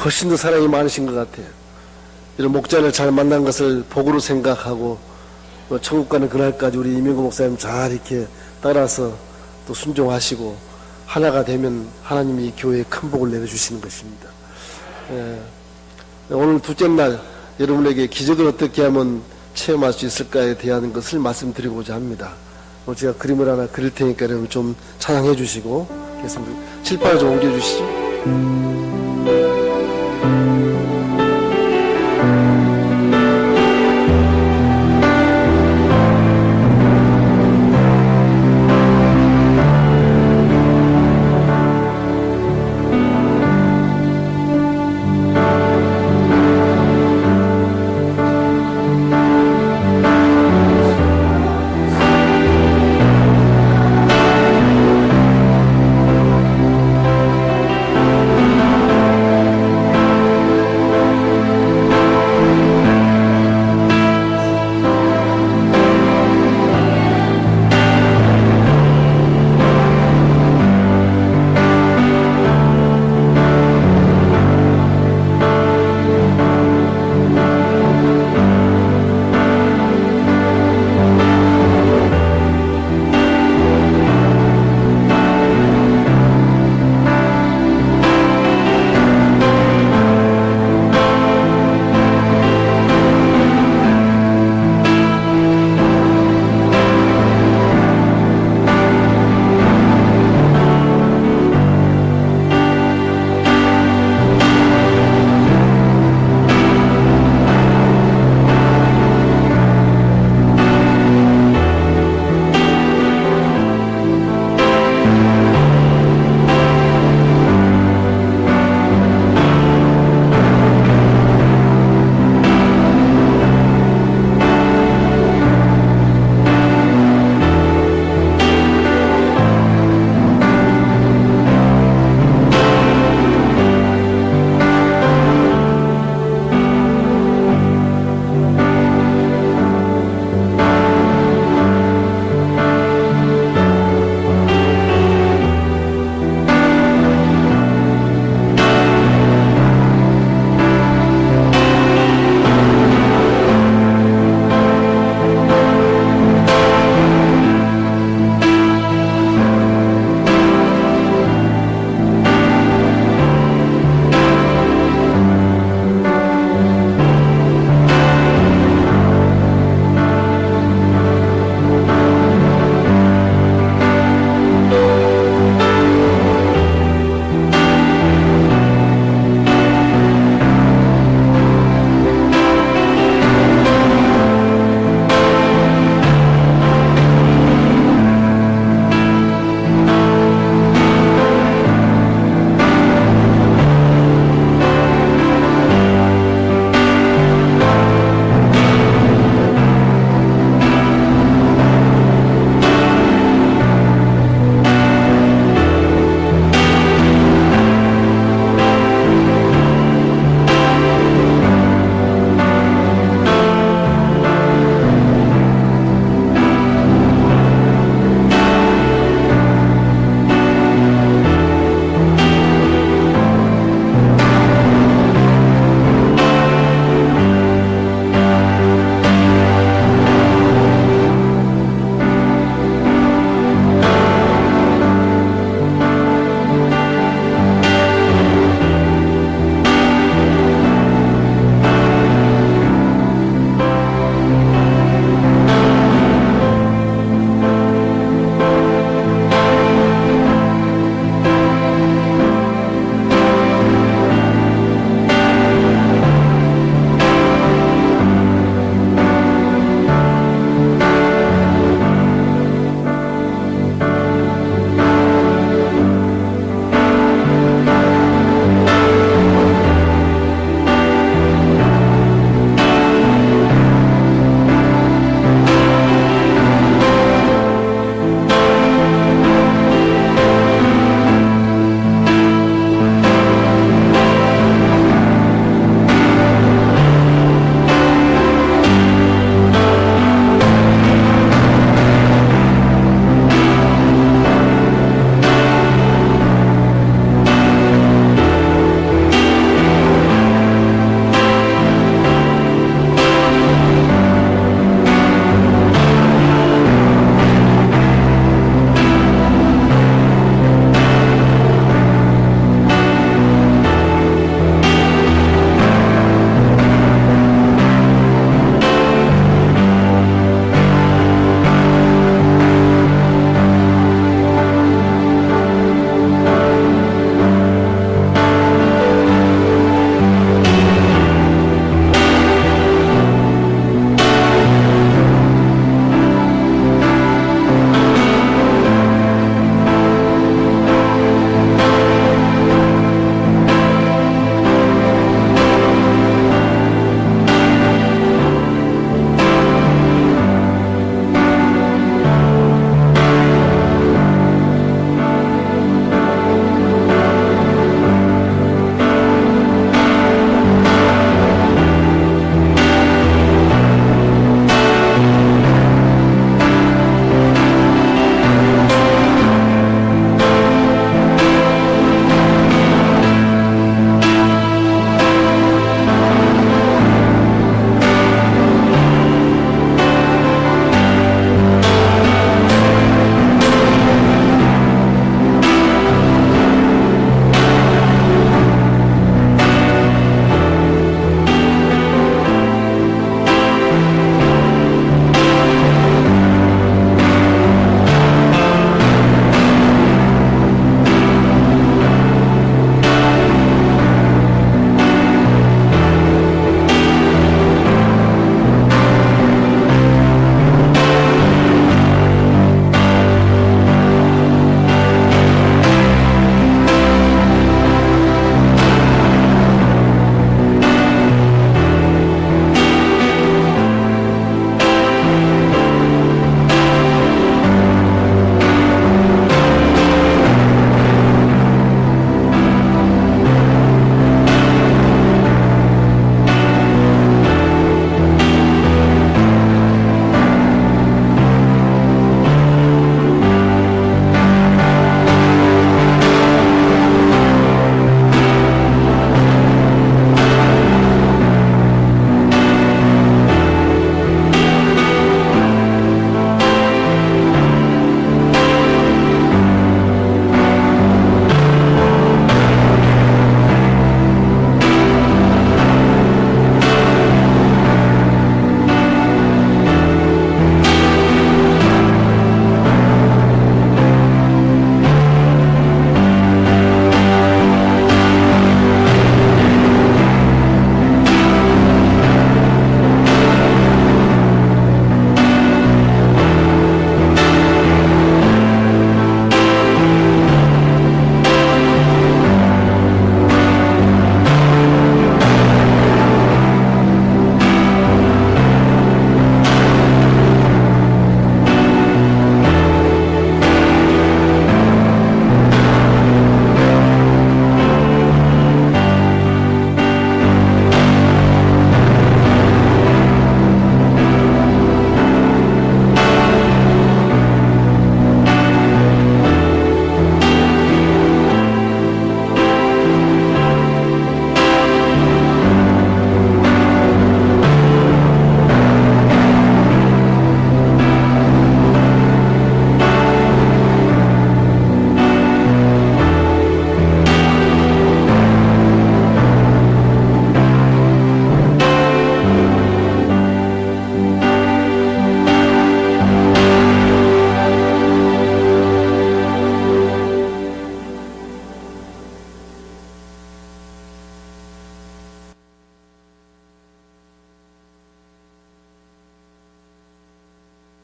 훨씬 더 사랑이 많으신 것 같아요. 이런 목자를 잘 만난 것을 복으로 생각하고 천국 가는 그날까지 우리 이명구 목사님 잘 이렇게 따라서 또 순종하시고 하나가 되면 하나님이 이 교회에 큰 복을 내려주시는 것입니다. 오늘 둘째 날 여러분에게 기적을 어떻게 하면 체험할 수 있을까에 대한 것을 말씀드리고자 합니다. 오늘 제가 그림을 하나 그릴 테니까 여러분 좀 찬양해 주시고 계십니다. 칠판을 좀 옮겨 주시죠.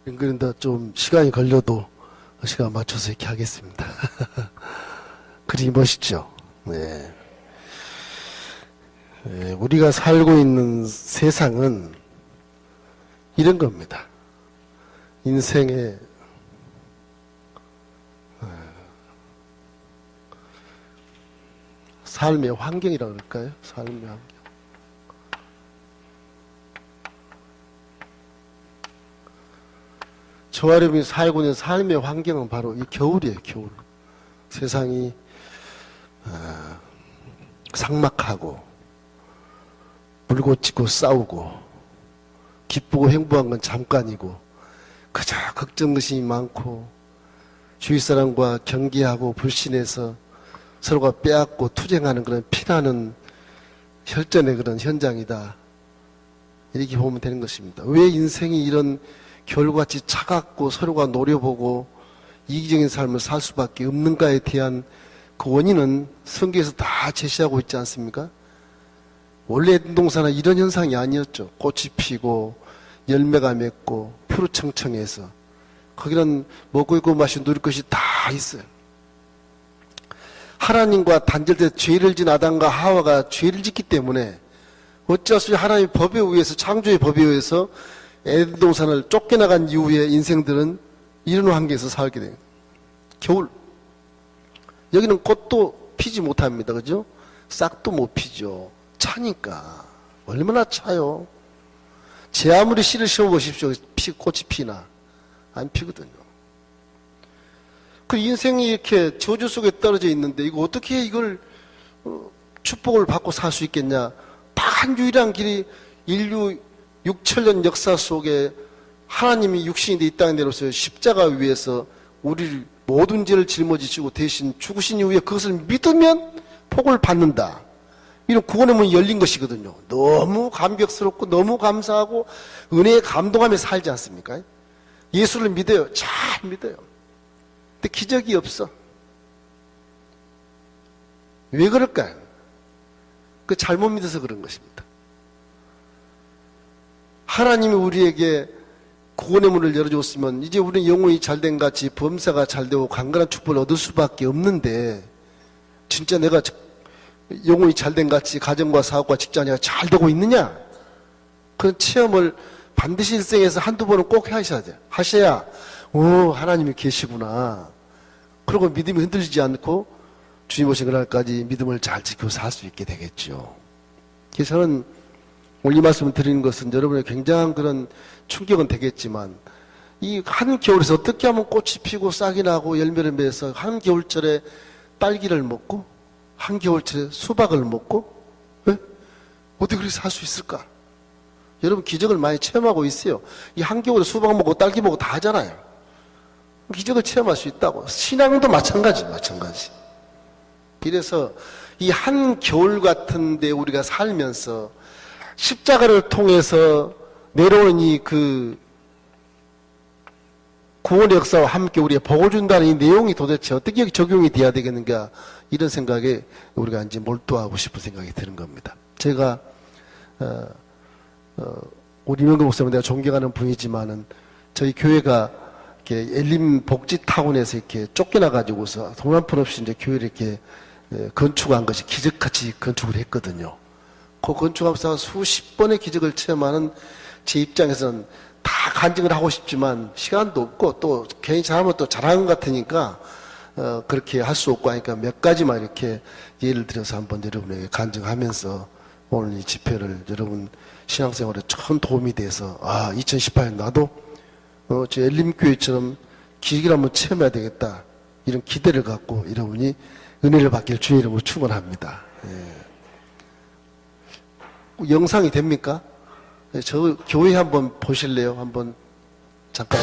그런데 좀 시간이 걸려도 시간 맞춰서 이렇게 하겠습니다. 그림이 멋있죠? 네. 네, 우리가 살고 있는 세상은 이런 겁니다. 인생의 삶의 환경이라고 그럴까요? 삶의 환경. 저와 여러분이 살고 있는 삶의 환경은 바로 이 겨울이에요, 겨울. 세상이 삭막하고 물고치고 싸우고 기쁘고 행복한 건 잠깐이고 그저 걱정 의심이 많고 주위 사람과 경계하고 불신해서 서로가 빼앗고 투쟁하는 그런 피나는 혈전의 그런 현장이다. 이렇게 보면 되는 것입니다. 왜 인생이 이런 겨울같이 차갑고 서로가 노려보고 이기적인 삶을 살 수밖에 없는가에 대한 그 원인은 성경에서 다 제시하고 있지 않습니까? 원래 에덴 동산은 이런 현상이 아니었죠. 꽃이 피고 열매가 맺고 푸르청청해서 거기는 먹고 입고 마시고 누릴 것이 다 있어요. 하나님과 단절돼 죄를 진 아담과 하와가 죄를 짓기 때문에 어찌할 수 없이 하나님의 법에 의해서 창조의 법에 의해서 에덴 동산을 쫓겨나간 이후에 인생들은 이런 환경에서 살게 돼요. 겨울. 여기는 꽃도 피지 못합니다. 그죠? 싹도 못 피죠. 차니까. 얼마나 차요? 제 아무리 씨를 심어보십시오. 꽃이 피나. 안 피거든요. 그 인생이 이렇게 저주 속에 떨어져 있는데 이거 어떻게 이걸 축복을 받고 살 수 있겠냐. 딱 한 유일한 길이 인류 6천년 역사 속에 하나님이 육신이 돼 이 땅에 내려오셔서 십자가 위에서 우리를 모든 죄를 짊어지시고 대신 죽으신 이후에 그것을 믿으면 복을 받는다. 이런 구원의 문이 열린 것이거든요. 너무 감격스럽고 너무 감사하고 은혜에 감동하며 살지 않습니까? 예수를 믿어요. 잘 믿어요. 근데 기적이 없어. 왜 그럴까요? 그 잘못 믿어서 그런 것입니다. 하나님이 우리에게 구원의 문을 열어줬으면 이제 우리는 영혼이 잘된 같이 범사가 잘되고 강건한 축복을 얻을 수밖에 없는데 진짜 내가 영혼이 잘된 같이 가정과 사업과 직장이 잘 되고 있느냐? 그런 체험을 반드시 일생에서 한두 번은 꼭 하셔야 돼요. 하셔야 하나님이 계시구나. 그리고 믿음이 흔들리지 않고 주님 오신 그날까지 믿음을 잘 지키고 살 수 있게 되겠죠. 그래서 저는 오늘 이 말씀을 드리는 것은 여러분의 굉장한 그런 충격은 되겠지만 이 한겨울에서 어떻게 하면 꽃이 피고 싹이 나고 열매를 맺어서 한겨울철에 딸기를 먹고 한겨울철에 수박을 먹고 왜? 어떻게 그렇게 살 수 있을까? 여러분 기적을 많이 체험하고 있어요. 이 한겨울에 수박 먹고 딸기 먹고 다 하잖아요. 기적을 체험할 수 있다고. 신앙도 마찬가지. 이래서 이 한겨울 같은데 우리가 살면서 십자가를 통해서 내려오는 이 그 구원의 역사와 함께 우리의 복을 준다는 이 내용이 도대체 어떻게 적용이 돼야 되겠는가 이런 생각에 우리가 이제 몰두하고 싶은 생각이 드는 겁니다. 제가 우리 이명근 목사님 내가 존경하는 분이지만은 저희 교회가 이렇게 엘림 복지타운에서 이렇게 쫓겨나 가지고서 돈 한 푼 없이 이제 교회를 이렇게 건축한 것이 기적같이 건축을 했거든요. 그 건축하면서 수십 번의 기적을 체험하는 제 입장에서는 다 간증을 하고 싶지만 시간도 없고 또 괜히 잘하면 또 잘하는 것 같으니까 그렇게 할 수 없고 하니까 몇 가지만 이렇게 예를 들어서 한번 여러분에게 간증하면서 오늘 이 집회를 여러분 신앙생활에 큰 도움이 돼서 2018년 나도 저 엘림교회처럼 기적을 한번 체험해야 되겠다 이런 기대를 갖고 여러분이 은혜를 받길 주의 이름으로 축원합니다. 영상이 됩니까? 저 교회 한번 보실래요? 한번 잠깐.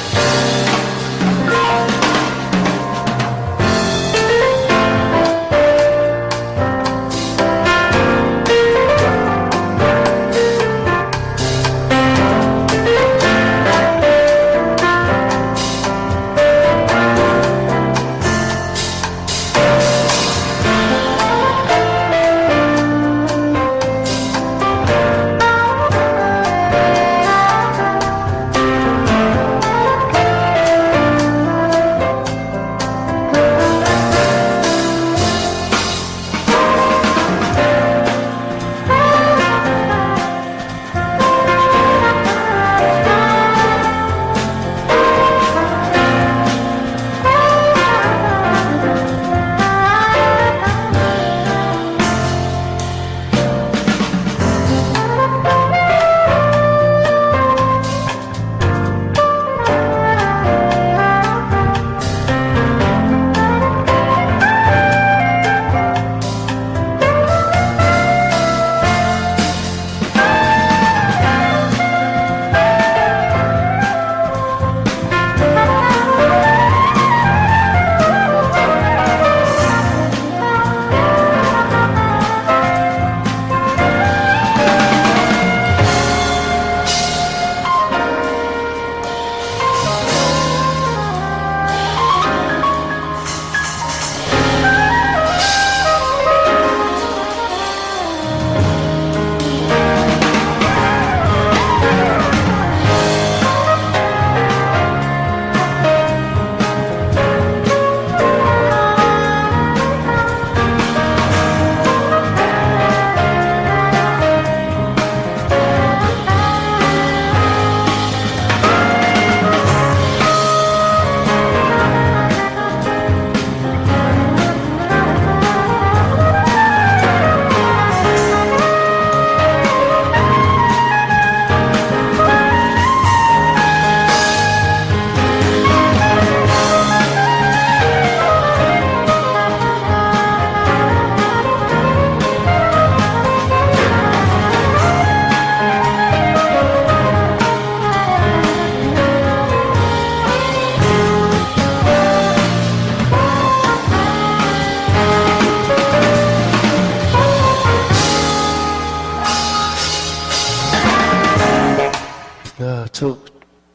저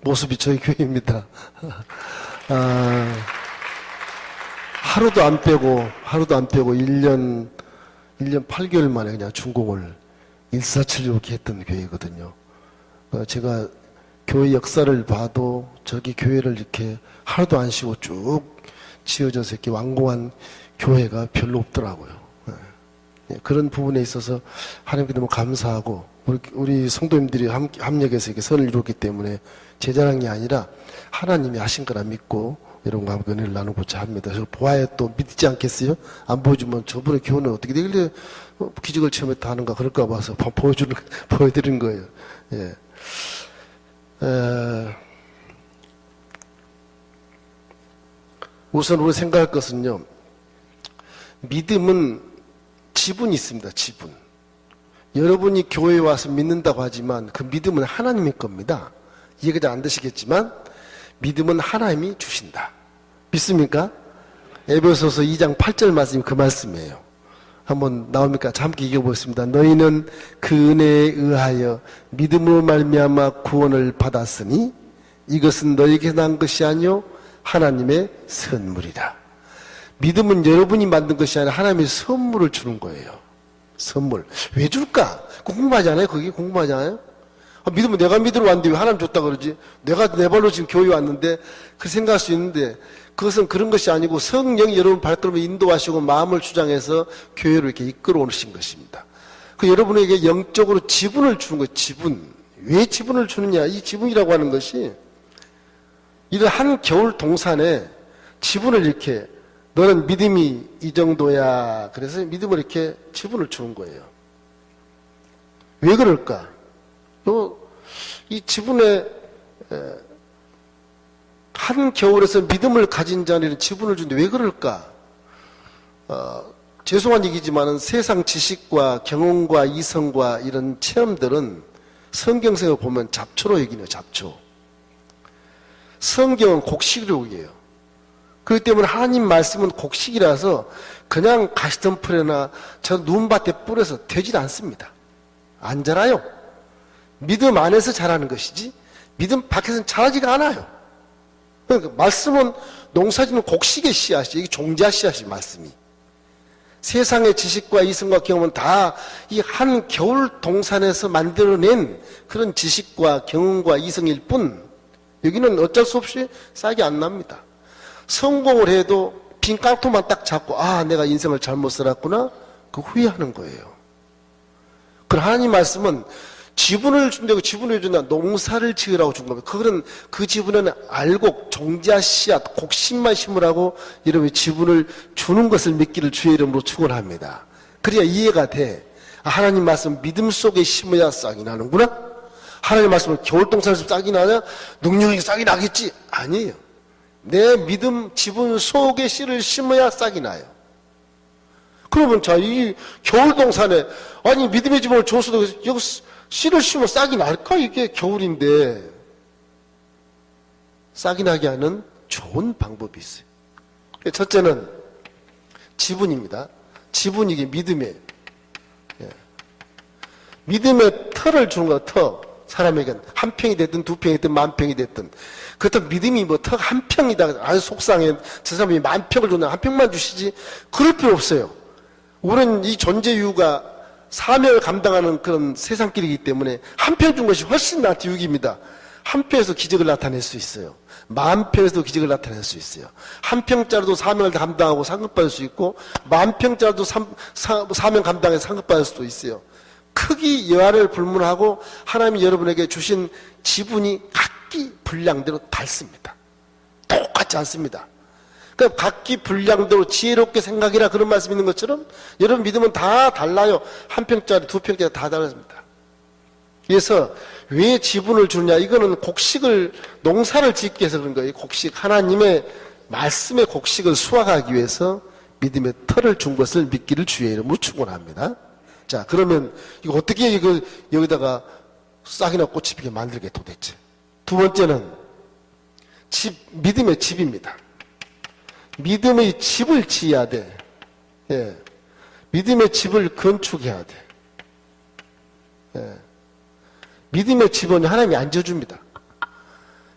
모습이 저희 교회입니다. 하루도 안 빼고 1년 8개월 만에 그냥 준공을 일사천리로 이렇게 했던 교회거든요. 제가 교회 역사를 봐도 저기 교회를 이렇게 하루도 안 쉬고 쭉 지어져서 이렇게 완공한 교회가 별로 없더라고요. 그런 부분에 있어서 하나님께 너무 감사하고 우리 성도님들이 합력해서 이렇게 선을 이뤘기 때문에 제 자랑이 아니라 하나님이 하신 거라 믿고 여러분과 함께 은혜를 나누고자 합니다. 그래서 보아야 또 믿지 않겠어요? 안 보여주면 저번에 교훈은 어떻게 되길래 기적을 체험했다 하는가 그럴까 봐서 보여드린 거예요. 예. 우선 우리 생각할 것은요, 믿음은 지분이 있습니다. 지분. 여러분이 교회에 와서 믿는다고 하지만 그 믿음은 하나님의 겁니다. 이해가 잘 안 되시겠지만 믿음은 하나님이 주신다. 믿습니까? 에베소서 2장 8절 말씀이 그 말씀이에요. 한번 나옵니까? 함께 읽어보겠습니다. 너희는 그 은혜에 의하여 믿음으로 말미암아 구원을 받았으니 이것은 너희에게 난 것이 아니요 하나님의 선물이라. 믿음은 여러분이 만든 것이 아니라 하나님의 선물을 주는 거예요. 선물. 왜 줄까? 궁금하지 않아요? 그게 궁금하지 않아요? 믿으면 내가 믿으러 왔는데 왜 하나님 줬다 그러지? 내가 내 발로 지금 교회 왔는데 그 생각할 수 있는데 그것은 그런 것이 아니고 성령이 여러분 발걸음을 인도하시고 마음을 주장해서 교회로 이렇게 이끌어 오신 것입니다. 그 여러분에게 영적으로 지분을 주는 거예요. 지분. 왜 지분을 주느냐? 이 지분이라고 하는 것이 이런 한 겨울 동산에 지분을 이렇게 너는 믿음이 이 정도야. 그래서 믿음을 이렇게 지분을 주는 거예요. 왜 그럴까? 이 지분에 한 겨울에서 믿음을 가진 자는 지분을 주는데 왜 그럴까? 죄송한 얘기지만은 세상 지식과 경험과 이성과 이런 체험들은 성경생을 보면 잡초로 여기네요. 잡초. 성경은 곡식이에요. 그렇기 때문에 하나님 말씀은 곡식이라서 그냥 가시덤불에나 저 눈밭에 뿌려서 되질 않습니다. 안 자라요. 믿음 안에서 자라는 것이지 믿음 밖에서는 자라지가 않아요. 그러니까 말씀은 농사짓는 곡식의 씨앗이, 이게 종자 씨앗이 말씀이. 세상의 지식과 이성과 경험은 다 이 한 겨울 동산에서 만들어낸 그런 지식과 경험과 이성일 뿐 여기는 어쩔 수 없이 싹이 안 납니다. 성공을 해도 빈 깡통만 딱 잡고 내가 인생을 잘못 살았구나 그 후회하는 거예요. 그럼 하나님 말씀은 지분을 준다고 지분을 준다 농사를 지으라고 준 겁니다. 그 지분은 알곡, 종자, 씨앗, 곡식만 심으라고 여러분이 지분을 주는 것을 믿기를 주의 이름으로 축원합니다. 그래야 이해가 돼. 하나님 말씀 믿음 속에 심어야 싹이 나는구나. 하나님 말씀을 겨울동산에서 싹이 나냐? 능력이 싹이 나겠지? 아니에요. 내 믿음 지분 속에 씨를 심어야 싹이 나요. 그러면 이 겨울동산에 믿음의 지분을 줬어도 여기 씨를 심으면 싹이 날까? 이게 겨울인데 싹이 나게 하는 좋은 방법이 있어요. 첫째는 지분입니다. 지분 이게 믿음이에요. 믿음의 털을 주는 거야. 터. 사람에겐 한 평이 됐든 두 평이 됐든 만 평이 됐든 그렇다고 믿음이 턱 한 평이다 아주 속상해. 저 사람이 만 평을 줬나 한 평만 주시지 그럴 필요 없어요. 우리는 이 존재 이유가 사명을 감당하는 그런 세상길이기 때문에 한 평 준 것이 훨씬 나한테 유익입니다. 한 평에서 기적을 나타낼 수 있어요. 만 평에서도 기적을 나타낼 수 있어요. 한 평짜리도 사명을 감당하고 상급받을 수 있고 만 평짜리도 사명 감당해서 상급받을 수도 있어요. 크기 여하를 불문하고 하나님이 여러분에게 주신 지분이 각기 분량대로 닳습니다. 똑같지 않습니다. 그러니까 각기 분량대로 지혜롭게 생각이라 그런 말씀 있는 것처럼 여러분 믿음은 다 달라요. 한 평짜리 두 평짜리 다 다릅니다. 그래서 왜 지분을 주느냐? 이거는 곡식을 농사를 짓기 위해서 그런 거예요. 곡식 하나님의 말씀의 곡식을 수확하기 위해서 믿음의 털을 준 것을 믿기를 주의 이름으로 축원합니다. 자, 그러면 이거 어떻게 여기다가 싹이나 꽃이 피게 만들게 도대체? 두 번째는 믿음의 집입니다. 믿음의 집을 지어야 돼. 예. 믿음의 집을 건축해야 돼. 예. 믿음의 집은 하나님이 안 지어줍니다.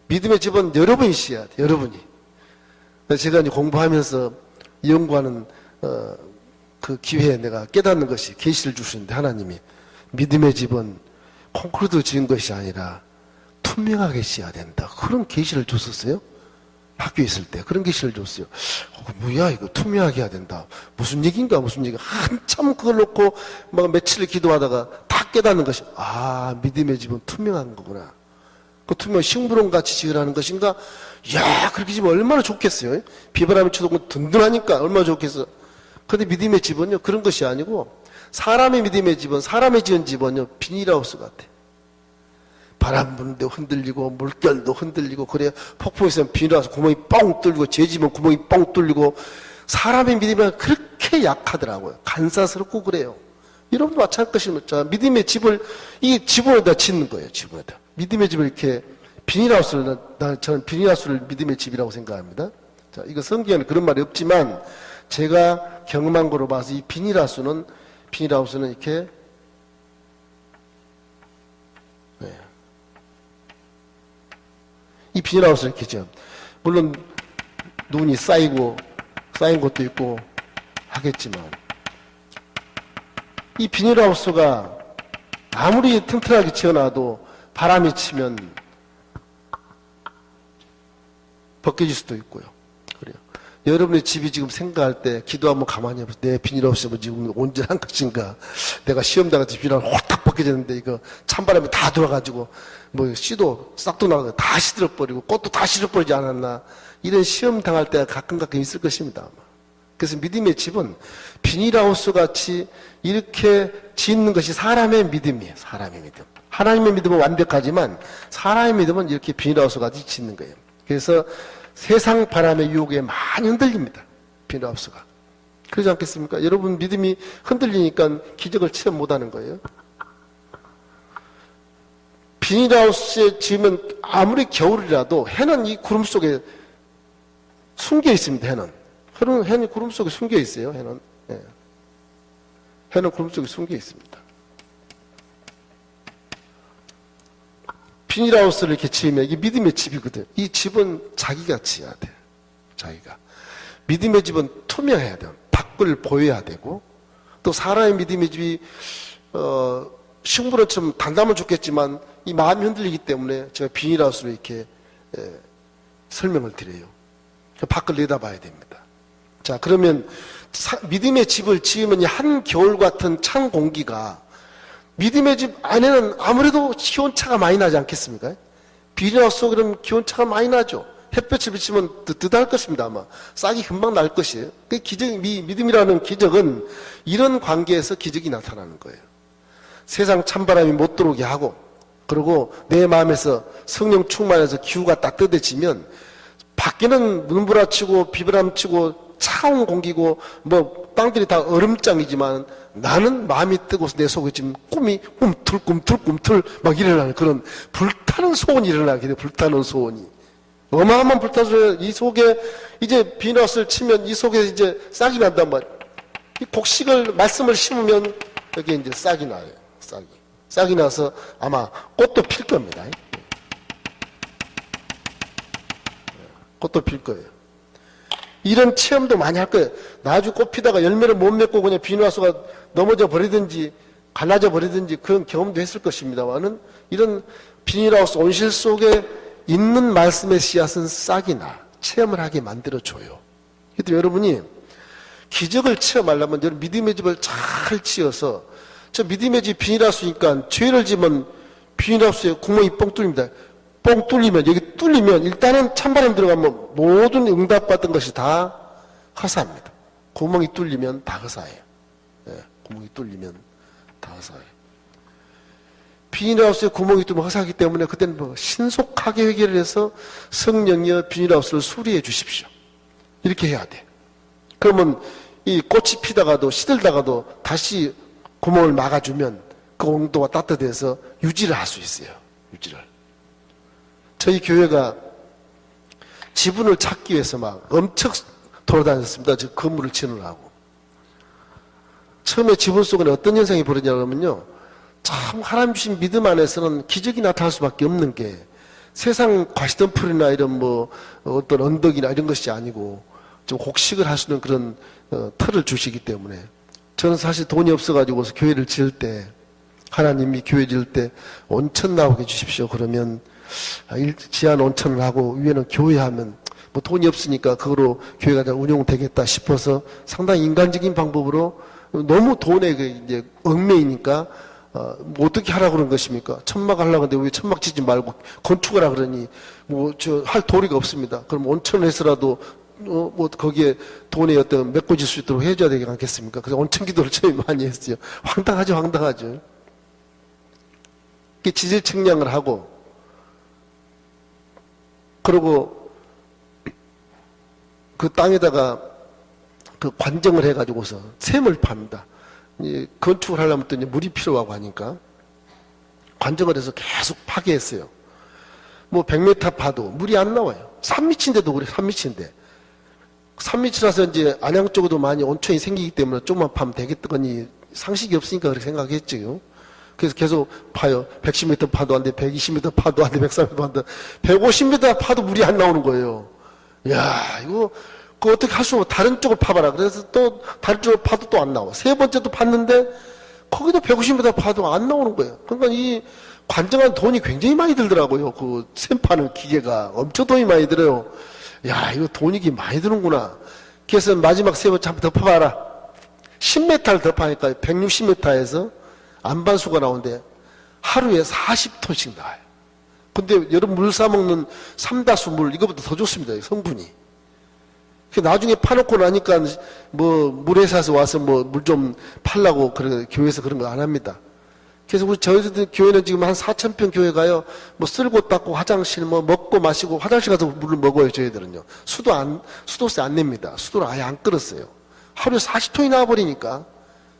믿음의 집은 여러분이 지어야 돼, 여러분이. 제가 이제 공부하면서 연구하는 그 기회에 내가 깨닫는 것이 계시를 주시는데, 하나님이 믿음의 집은 콘크리트 지은 것이 아니라 투명하게 지어야 된다. 그런 계시를 줬었어요. 학교에 있을 때 그런 계시를 줬어요. 뭐야 이거 투명하게 해야 된다. 무슨 얘기인가 무슨 얘기. 한참 그걸 놓고 막 며칠을 기도하다가 다 깨닫는 것이, 믿음의 집은 투명한 거구나. 그 투명 식물원 같이 지으라는 것인가? 야, 그렇게 지으면 얼마나 좋겠어요. 비바람이 쳐도 든든하니까 얼마나 좋겠어. 그런데 믿음의 집은요, 그런 것이 아니고, 사람의 믿음의 집은, 사람의 지은 집은요, 비닐하우스 같아. 바람 부는데 흔들리고 물결도 흔들리고, 그래 폭풍이 있으면 비닐하우스 구멍이 뻥 뚫리고, 제 집은 구멍이 뻥 뚫리고. 사람의 믿음은 그렇게 약하더라고요. 간사스럽고 그래요. 여러분도 마찬가지입니다. 믿음의 집을 이 지붕에다 짓는 거예요. 지붕에다 믿음의 집을 이렇게 비닐하우스를, 저는 비닐하우스를 믿음의 집이라고 생각합니다. 자, 이거 성경에는 그런 말이 없지만 제가 경험한 거로 봐서 이 비닐하우스는 이렇게, 이 비닐하우스를 이렇게 죠. 물론 눈이 쌓인 것도 있고 하겠지만, 이 비닐하우스가 아무리 튼튼하게 지어놔도 바람이 치면 벗겨질 수도 있고요. 그래요. 여러분의 집이 지금 생각할 때 기도 한번 가만히 해보세요. 내 비닐하우스가 지금 온전한 것인가? 내가 시험 당할 때 비닐하우스 홀딱 벗겨졌는데 이거 찬바람이 다 들어가지고 뭐 씨도 싹도 나가고 다 시들어버리고 꽃도 다 시들어버리지 않았나? 이런 시험 당할 때가 가끔 있을 것입니다. 아마. 그래서 믿음의 집은 비닐하우스 같이 이렇게 짓는 것이 사람의 믿음이에요. 사람의 믿음. 하나님의 믿음은 완벽하지만 사람의 믿음은 이렇게 비닐하우스 같이 짓는 거예요. 그래서 세상 바람의 유혹에 많이 흔들립니다. 비닐하우스가. 그러지 않겠습니까? 여러분 믿음이 흔들리니까 기적을 체험 못하는 거예요. 비닐하우스에 지으면 아무리 겨울이라도 해는 이 구름 속에 숨겨 있습니다. 해는 구름 속에 숨겨 있어요. 해는 구름 속에 숨겨 있습니다. 비닐하우스를 이렇게 지으면 이게 믿음의 집이거든. 이 집은 자기가 지어야 돼. 자기가. 믿음의 집은 투명해야 돼요. 밖을 보여야 되고, 또 사람의 믿음의 집이 식물원처럼 단단하면 좋겠지만 이 마음이 흔들리기 때문에 제가 비닐하우스로 이렇게 설명을 드려요. 밖을 내다봐야 됩니다. 자, 그러면 믿음의 집을 지으면 한 겨울 같은 찬 공기가 믿음의 집 안에는 아무래도 기온차가 많이 나지 않겠습니까? 비닐하우스 그러면 기온차가 많이 나죠. 햇볕을 비치면 뜨뜻할 것입니다. 아마 싹이 금방 날 것이에요. 그 기적, 믿음이라는 기적은 이런 관계에서 기적이 나타나는 거예요. 세상 찬바람이 못 들어오게 하고, 그리고 내 마음에서 성령 충만해서 기후가 따뜻해지면 밖에는 눈부라치고 비바람치고 차가운 공기고 뭐 땅들이 다 얼음장이지만 나는 마음이 뜨고서 내 속에 지금 꿈이 꿈틀 막 일어나는 그런 불타는 소원이 일어나게 돼. 불타는 소원이 어마어마한 불타는 소원. 이 속에 이제 비닐하우스를 치면 이 속에 이제 싹이 난단 말이에요. 이 곡식을 말씀을 심으면 여기 이제 싹이 나요. 싹이 나서 아마 꽃도 필 겁니다. 꽃도 필 거예요. 이런 체험도 많이 할 거예요. 나중에 꽃 피다가 열매를 못 맺고 그냥 비닐하우스가 넘어져 버리든지 갈라져 버리든지 그런 경험도 했을 것입니다만은, 이런 비닐하우스 온실 속에 있는 말씀의 씨앗은 싹이 나 체험을 하게 만들어줘요. 그래도 여러분이 기적을 체험하려면 여러분 믿음의 집을 잘 지어서, 저 믿음의 집 비닐하우스니까 죄를 지면 비닐하우스에 구멍이 뻥 뚫립니다. 뻥 뚫리면, 여기 뚫리면 일단은 찬바람 들어가면 모든 응답받은 것이 다 허사합니다. 구멍이 뚫리면 다 허사해요. 구멍이 뚫리면 다 허사해요. 비닐하우스에 구멍이 뚫리면 허사하기 때문에 그때는 뭐 신속하게 해결을 해서 성령이여 비닐하우스를 수리해 주십시오. 이렇게 해야 돼. 그러면 이 꽃이 피다가도 시들다가도 다시 구멍을 막아주면 그 온도가 따뜻해서 유지를 할 수 있어요. 유지를. 저희 교회가 지분을 찾기 위해서 막 엄청 돌아다녔습니다. 저 건물을 지으려고. 처음에 지분 속에는 어떤 현상이 벌어지냐면요, 참 하나님 주신 믿음 안에서는 기적이 나타날 수밖에 없는 게 세상 과시덤불이나 이런 뭐 어떤 언덕이나 이런 것이 아니고 좀 곡식을 할 수 있는 그런 틀을 주시기 때문에 저는 사실 돈이 없어가지고 교회를 지을 때 하나님이 교회 지을 때 온천 나오게 해주십시오. 그러면 지하 온천을 하고 위에는 교회하면 뭐 돈이 없으니까 그거로 교회가 잘 운영되겠다 싶어서 상당히 인간적인 방법으로 너무 돈에 이제 얽매이니까 뭐 어떻게 하라고 그런 것입니까? 천막 하려고 하는데 왜 천막 짓지 말고 건축하라 그러니 뭐 저 할 도리가 없습니다. 그럼 온천을 해서라도 뭐 거기에 돈에 어떤 메꿔질 수 있도록 해줘야 되지 않겠습니까? 그래서 온천 기도를 처음 많이 했어요. 황당하죠, 황당하죠. 지질 측량을 하고 그리고 그 땅에다가 그 관정을 해가지고서 샘을 팝니다. 건축을 하려면 또 이제 물이 필요하고 하니까 관정을 해서 계속 파게 했어요. 뭐 100m 파도 물이 안 나와요. 산밑인데도 그래, 산밑인데. 산밑이라서 이제 안양 쪽에도 많이 온천이 생기기 때문에 조금만 파면 되겠더니 상식이 없으니까 그렇게 생각했죠. 그래서 계속 파요. 110m 파도 안 돼, 120m 파도 안 돼, 130m 파도 안 돼, 150m 파도 물이 안 나오는 거예요. 야, 이거 그거 어떻게 할 수 없어. 다른 쪽을 파봐라. 그래서 또 다른 쪽을 파도 또 안 나와. 세 번째도 팠는데 거기도 150m 파도 안 나오는 거예요. 그러니까 이 관정한 돈이 굉장히 많이 들더라고요. 그 샘 파는 기계가 엄청 돈이 많이 들어요. 야, 이거 돈이 많이 드는구나. 그래서 마지막 세 번째 한번 더 파봐라. 10m를 더 파니까 160m에서 안반수가 나오는데 하루에 40톤씩 나와요. 근데 여러분 물 싸먹는 삼다수 물 이거보다 더 좋습니다. 성분이. 나중에 파놓고 나니까 뭐 물회사에서 와서 뭐 물 좀 팔라고 그래 교회에서 그런 거 안 합니다. 그래서 우리 저희들 교회는 지금 한 4,000평 교회가요. 뭐 쓸고 닦고 화장실 뭐 먹고 마시고 화장실 가서 물을 먹어요. 저희들은요. 수도세 안 냅니다. 수도를 아예 안 끌었어요. 하루에 40톤이 나와버리니까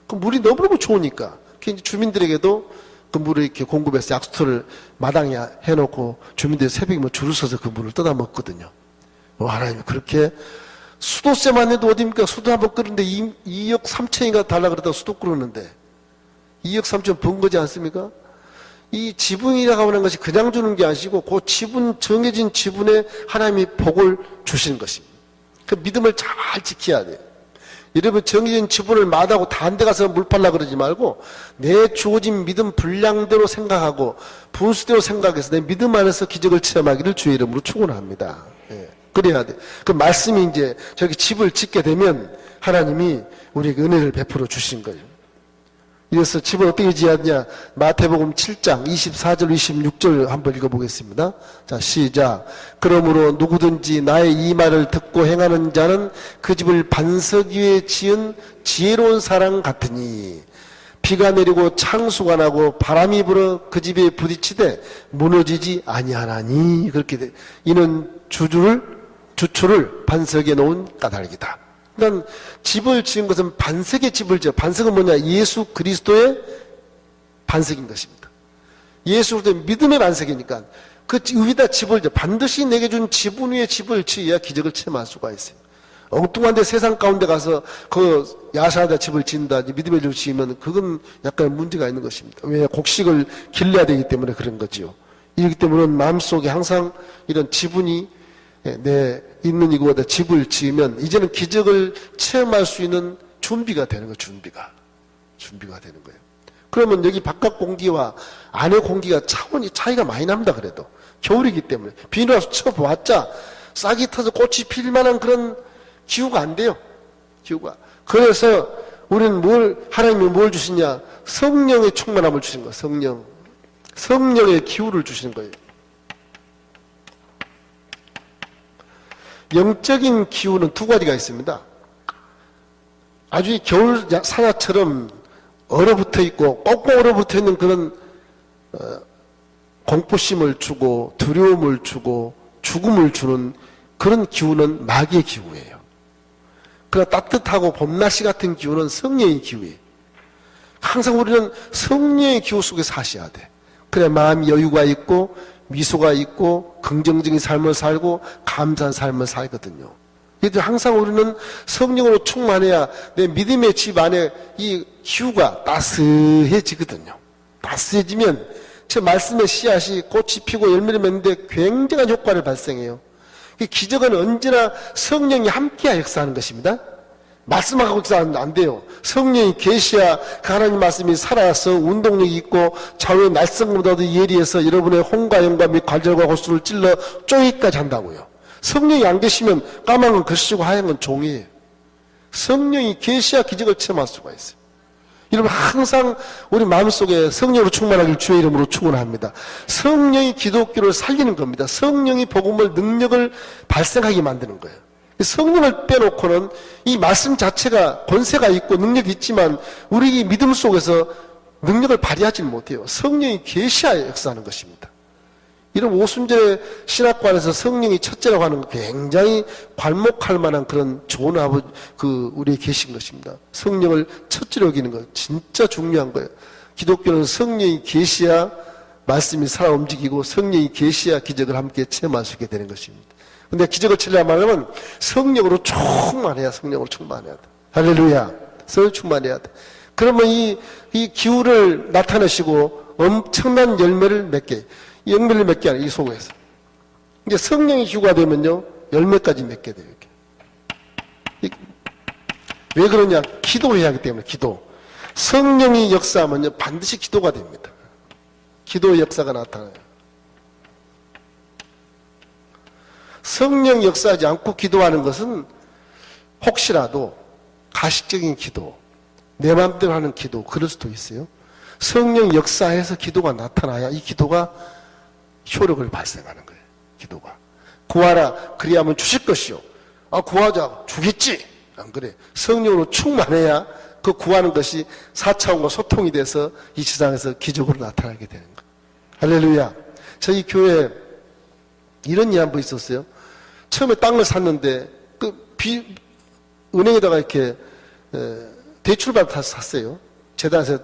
그 물이 너무너무 좋으니까 주민들에게도 그 물을 이렇게 공급해서 약수터를 마당에 해놓고 주민들이 새벽에 뭐 줄을 서서 그 물을 떠다 먹거든요. 하나님 그렇게 수도세만 해도 어딥니까? 수도 한번 끓는데 2억 3천인가 달라 그러다가 수도 끓었는데 2억 3천 번 거지 않습니까? 이 지분이라고 하는 것이 그냥 주는 게 아니고 그 지분, 정해진 지분에 하나님이 복을 주시는 것입니다. 그 믿음을 잘 지켜야 돼요. 여러분 정해진 지분을 마다하고 다른 데 가서 물 팔라 그러지 말고 내 주어진 믿음 분량대로 생각하고 분수대로 생각해서 내 믿음 안에서 기적을 체험하기를 주의 이름으로 축원합니다. 예. 그래야 돼. 그 말씀이 이제 저기 집을 짓게 되면 하나님이 우리에게 은혜를 베풀어 주신 거예요. 이래서 집을 어떻게 지었냐? 마태복음 7장 24절 26절 한번 읽어보겠습니다. 자, 시작. 그러므로 누구든지 나의 이 말을 듣고 행하는 자는 그 집을 반석 위에 지은 지혜로운 사람 같으니 비가 내리고 창수가 나고 바람이 불어 그 집에 부딪히되 무너지지 아니하나니. 그렇게 돼. 이는 주초를 반석에 놓은 까닭이다. 그러니까 집을 지은 것은 반석의 집을 지어. 반석은 뭐냐? 예수 그리스도의 반석인 것입니다. 예수 그리스도의 믿음의 반석이니까 그 위에다 집을 지어. 반드시 내게 준 지분 위에 집을 지어야 기적을 체험할 수가 있어요. 엉뚱한데 세상 가운데 가서 그 야산에다 집을 지은다, 믿음의 집을 지으면 그건 약간 문제가 있는 것입니다. 왜? 곡식을 길러야 되기 때문에 그런 거지요. 이렇기 때문에 마음속에 항상 이런 지분이 내 있는 이곳에 집을 지으면 이제는 기적을 체험할 수 있는 준비가 되는 거예요. 준비가 되는 거예요. 그러면 여기 바깥 공기와 안의 공기가 차이가 많이 납니다. 그래도 겨울이기 때문에 비누 와서 쳐보았자 싹이 터서 꽃이 필 만한 그런 기후가 안 돼요. 기후가. 그래서 우리는 하나님이 뭘 주시냐? 성령의 충만함을 주신 거예요. 성령의 기후를 주시는 거예요. 영적인 기후는 두 가지가 있습니다. 아주 겨울 사야처럼 얼어붙어 있고 꽁꽁 얼어붙어 있는 그런 공포심을 주고 두려움을 주고 죽음을 주는 그런 기후는 마귀의 기후예요. 그러나 따뜻하고 봄날씨 같은 기후는 성령의 기후예요. 항상 우리는 성령의 기후 속에 사셔야 돼. 그래 마음이 여유가 있고 미소가 있고 긍정적인 삶을 살고 감사한 삶을 살거든요. 그래서 항상 우리는 성령으로 충만해야 내 믿음의 집 안에 이 기후가 따스해지거든요. 다스려지면 저 말씀의 씨앗이 꽃이 피고 열매를 맺는데 굉장한 효과를 발생해요. 기적은 언제나 성령이 함께하여 역사하는 것입니다. 말씀하고 역사하면 안 돼요. 성령이 계셔야 그 하나님 말씀이 살아서 운동력이 있고 좌우의 날성보다도 예리해서 여러분의 혼과 영과 및 관절과 골수를 찔러 쪼이까지 한다고요. 성령이 안 계시면 까만 건 글씨고 하얀 건 종이에요. 성령이 계셔야 기적을 체험할 수가 있어요. 여러분 항상 우리 마음속에 성령으로 충만하길 주의 이름으로 축원합니다. 성령이 기독교를 살리는 겁니다. 성령이 복음을 능력을 발생하게 만드는 거예요. 성령을 빼놓고는 이 말씀 자체가 권세가 있고 능력이 있지만 우리 믿음 속에서 능력을 발휘하지 못해요. 성령이 계셔야 역사하는 것입니다. 이런 오순절의 신학관에서 성령이 첫째라고 하는 건 굉장히 괄목할 만한 그런 좋은 아버지, 우리에 계신 것입니다. 성령을 첫째로 여기는 것, 진짜 중요한 거예요. 기독교는 성령이 계셔야 말씀이 살아 움직이고 성령이 계셔야 기적을 함께 체험할 수 있게 되는 것입니다. 근데 기적을 체험하려면 성령으로 충만해야 성령으로 충만해야 돼. 할렐루야. 성령 충만해야 돼. 그러면 이 기후를 나타내시고 엄청난 열매를 맺게, 열매를 맺게 하는 이 속에서. 이제 성령이 기후가 되면요, 열매까지 맺게 돼요. 이렇게. 왜 그러냐? 기도해야 하기 때문에, 기도. 성령이 역사하면요, 반드시 기도가 됩니다. 기도의 역사가 나타나요. 성령 역사하지 않고 기도하는 것은 혹시라도 가식적인 기도, 내 마음대로 하는 기도, 그럴 수도 있어요. 성령 역사에서 기도가 나타나야 이 기도가 효력을 발생하는 거예요. 기도가. 구하라, 그리하면 주실 것이요. 아, 구하자, 주겠지. 안 그래. 성령으로 충만해야 그 구하는 것이 4차원과 소통이 돼서 이 세상에서 기적으로 나타나게 되는 거예요. 할렐루야. 저희 교회에 이런 일 한 번 있었어요. 처음에 땅을 샀는데 은행에다가 이렇게 대출받아서 샀어요. 재단에서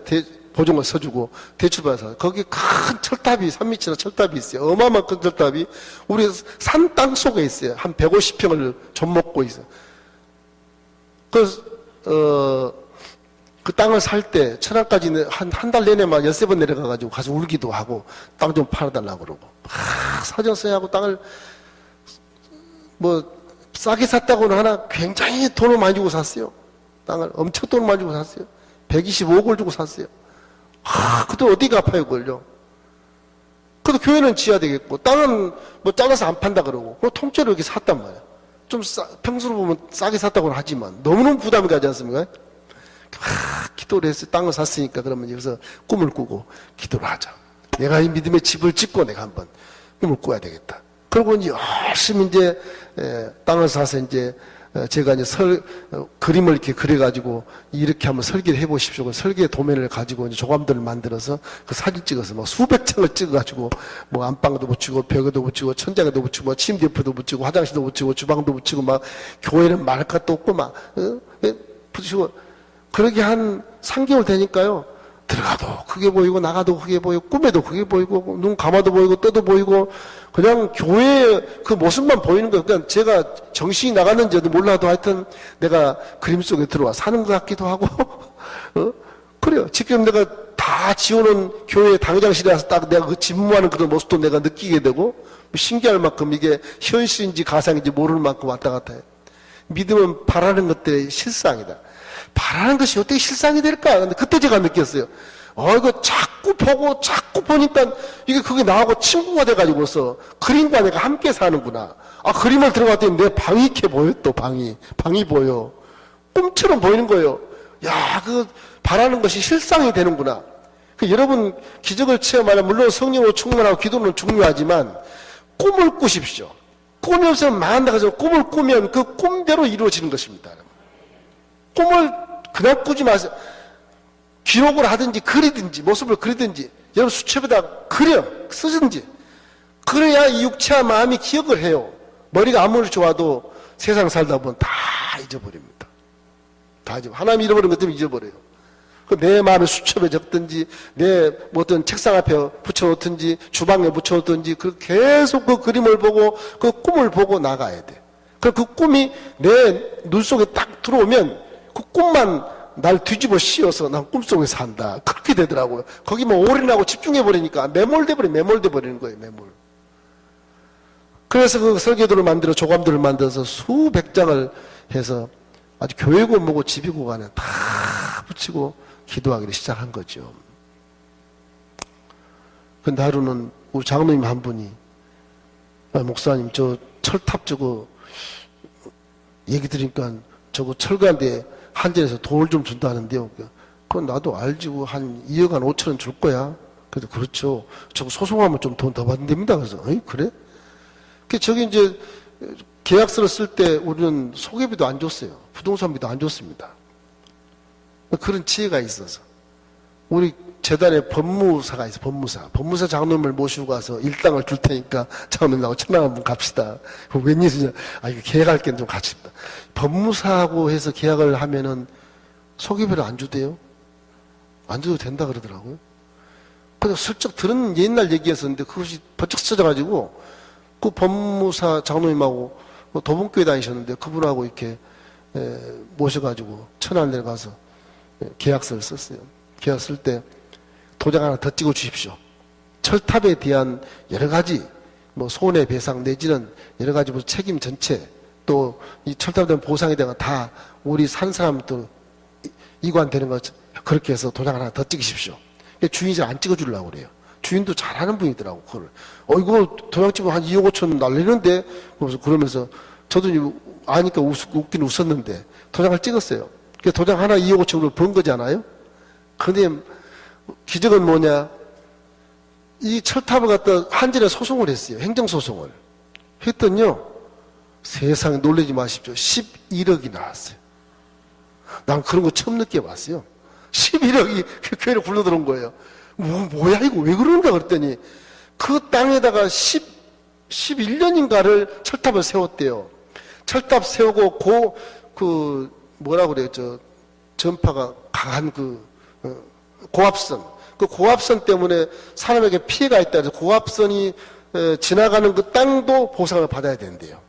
보증을 서주고 대출받아서 거기 큰 철탑이 3미터나 철탑이 있어요. 어마어마한 큰 철탑이 우리 산 땅 속에 있어요. 한 150평을 좀 먹고 있어요. 그래서 그 땅을 살 때 천안까지 한 달 내내 막 13번 내려가가지고 가서 울기도 하고 땅 좀 팔아달라고 그러고 막 사정 써야 하고 땅을 뭐 싸게 샀다고는 하나 굉장히 돈을 많이 주고 샀어요. 땅을 엄청 돈을 많이 주고 샀어요. 125억을 주고 샀어요. 그돈 어디 갚아요 그걸요. 그래도 교회는 지어야 되겠고 땅은 뭐 잘라서 안 판다 그러고 그리고 통째로 이렇게 샀단 말이야. 좀 평소로 보면 싸게 샀다고는 하지만 너무너무 부담이 가지 않습니까? 기도를 해서 땅을 샀으니까 그러면 여기서 꿈을 꾸고 기도를 하자. 내가 이 믿음의 집을 짓고 내가 한번 꿈을 꾸어야 되겠다. 그리고 이제 열심히 이제 땅을 사서 이제 제가 이제 그림을 이렇게 그려가지고 이렇게 한번 설계를 해보십시오. 설계 도면을 가지고 이제 조감들을 만들어서 그 사진 찍어서 막 수백 장을 찍어가지고 뭐 안방도 붙이고 벽에도 붙이고 천장에도 붙이고 뭐 침대 옆에도 붙이고 화장실도 붙이고 주방도 붙이고 막 교회는 말할 것도 없고 막 붙이고 그러게 한 3개월 되니까요. 들어가도 크게 보이고 나가도 크게 보이고 꿈에도 크게 보이고 눈 감아도 보이고 떠도 보이고 그냥 교회의 그 모습만 보이는 거예요. 그냥 제가 정신이 나갔는지도 몰라도 하여튼 내가 그림 속에 들어와 사는 것 같기도 하고 그래요. 지금 내가 다 지어놓은 교회 당장실에 와서 딱 내가 그 집무하는 그런 모습도 내가 느끼게 되고 신기할 만큼 이게 현실인지 가상인지 모르는 만큼 왔다 갔다 해요. 믿음은 바라는 것들의 실상이다. 바라는 것이 어떻게 실상이 될까? 근데 그때 제가 느꼈어요. 이거 자꾸 보고 자꾸 보니까 이게 그게 나하고 친구가 돼가지고서 그림과 내가 함께 사는구나. 그림을 들어갔더니 내 방이 이렇게 보여. 또 방이 보여. 꿈처럼 보이는 거예요. 야, 그 바라는 것이 실상이 되는구나. 여러분 기적을 체험하려면 물론 성령으로 충만하고 기도는 중요하지만 꿈을 꾸십시오. 꿈이 없으면 망한다 해서 꿈을 꾸면 그 꿈대로 이루어지는 것입니다. 꿈을 그냥 꾸지 마세요. 기록을 하든지 그리든지 모습을 그리든지 여러분 수첩에다 쓰든지 그래야 이 육체와 마음이 기억을 해요. 머리가 아무리 좋아도 세상 살다 보면 다 잊어버립니다. 다 잊어버려요. 하나님 잃어버린 것 때문에 잊어버려요. 내 마음의 수첩에 적든지 내 어떤 책상 앞에 붙여놓든지 주방에 붙여놓든지 계속 그 그림을 보고 그 꿈을 보고 나가야 돼. 그 꿈이 내 눈 속에 딱 들어오면 그 꿈만 날 뒤집어 씌워서 난 꿈속에서 산다. 그렇게 되더라고요. 거기 뭐 올인하고 집중해버리니까 매몰돼 버리는 거예요, 매몰. 그래서 그 설계도를 만들어 조감도를 만들어서 수백 장을 해서 아주 교회고 뭐고 집이고 간에 다 붙이고 기도하기를 시작한 거죠. 근데 하루는 우리 장로님 한 분이 목사님 저 철탑 저거 얘기 들으니까 저거 철거한데 한전에서 돈을 좀 준다는데요. 그건 나도 알지. 한 2억 한 5천원 줄 거야. 그래도 그렇죠. 저거 소송하면 좀 돈 더 받는답니다. 그래서 어이 그래? 저기 이제 계약서를 쓸 때 우리는 소개비도 안 줬어요. 부동산비도 안 줬습니다. 그런 지혜가 있어서 우리 재단에 법무사가 있어. 법무사 장로님을 모시고 가서 일당을 줄 테니까 장로님하고 천당 한번 갑시다. 웬일이냐? 이거 계약할 게 좀 같이 있다. 법무사하고 해서 계약을 하면은 소개비를 안 주대요. 안 줘도 된다 그러더라고요. 그래서 슬쩍 들은 옛날 얘기였었는데 그것이 번쩍 써져가지고 그 법무사 장로님하고 도봉교회 다니셨는데 그분하고 이렇게 모셔가지고 천안 내려가서 계약서를 썼어요. 계약 쓸 때 도장 하나 더 찍어 주십시오. 철탑에 대한 여러 가지 뭐 손해배상 내지는 여러 가지 뭐 책임 전체 또 이 철탑에 대한 보상에 대한 다 우리 산 사람도 이관되는 것 그렇게 해서 도장 하나 더 찍으십시오. 주인이 잘 안 찍어주려고 그래요. 주인도 잘하는 분이더라고, 그걸. 이거 도장 찍으면 한 2억 5천 날리는데? 그러면서 저도 아니까 웃긴 웃었는데 도장을 찍었어요. 도장 하나 2억 5천으로 번 거잖아요? 근데 기적은 뭐냐? 이 철탑을 갖다 한전에 소송을 했어요. 행정소송을. 했더니요. 세상에 놀라지 마십시오. 11억이 나왔어요. 난 그런 거 처음 느껴봤어요. 11억이 그 교회를 굴러들어온 거예요. 뭐야 이거 왜 그러는가 그랬더니 그 땅에다가 11년인가를 철탑을 세웠대요. 철탑 세우고 뭐라 그래요? 전파가 강한 고압선. 그 고압선 때문에 사람에게 피해가 있다 해서 고압선이 지나가는 그 땅도 보상을 받아야 된대요.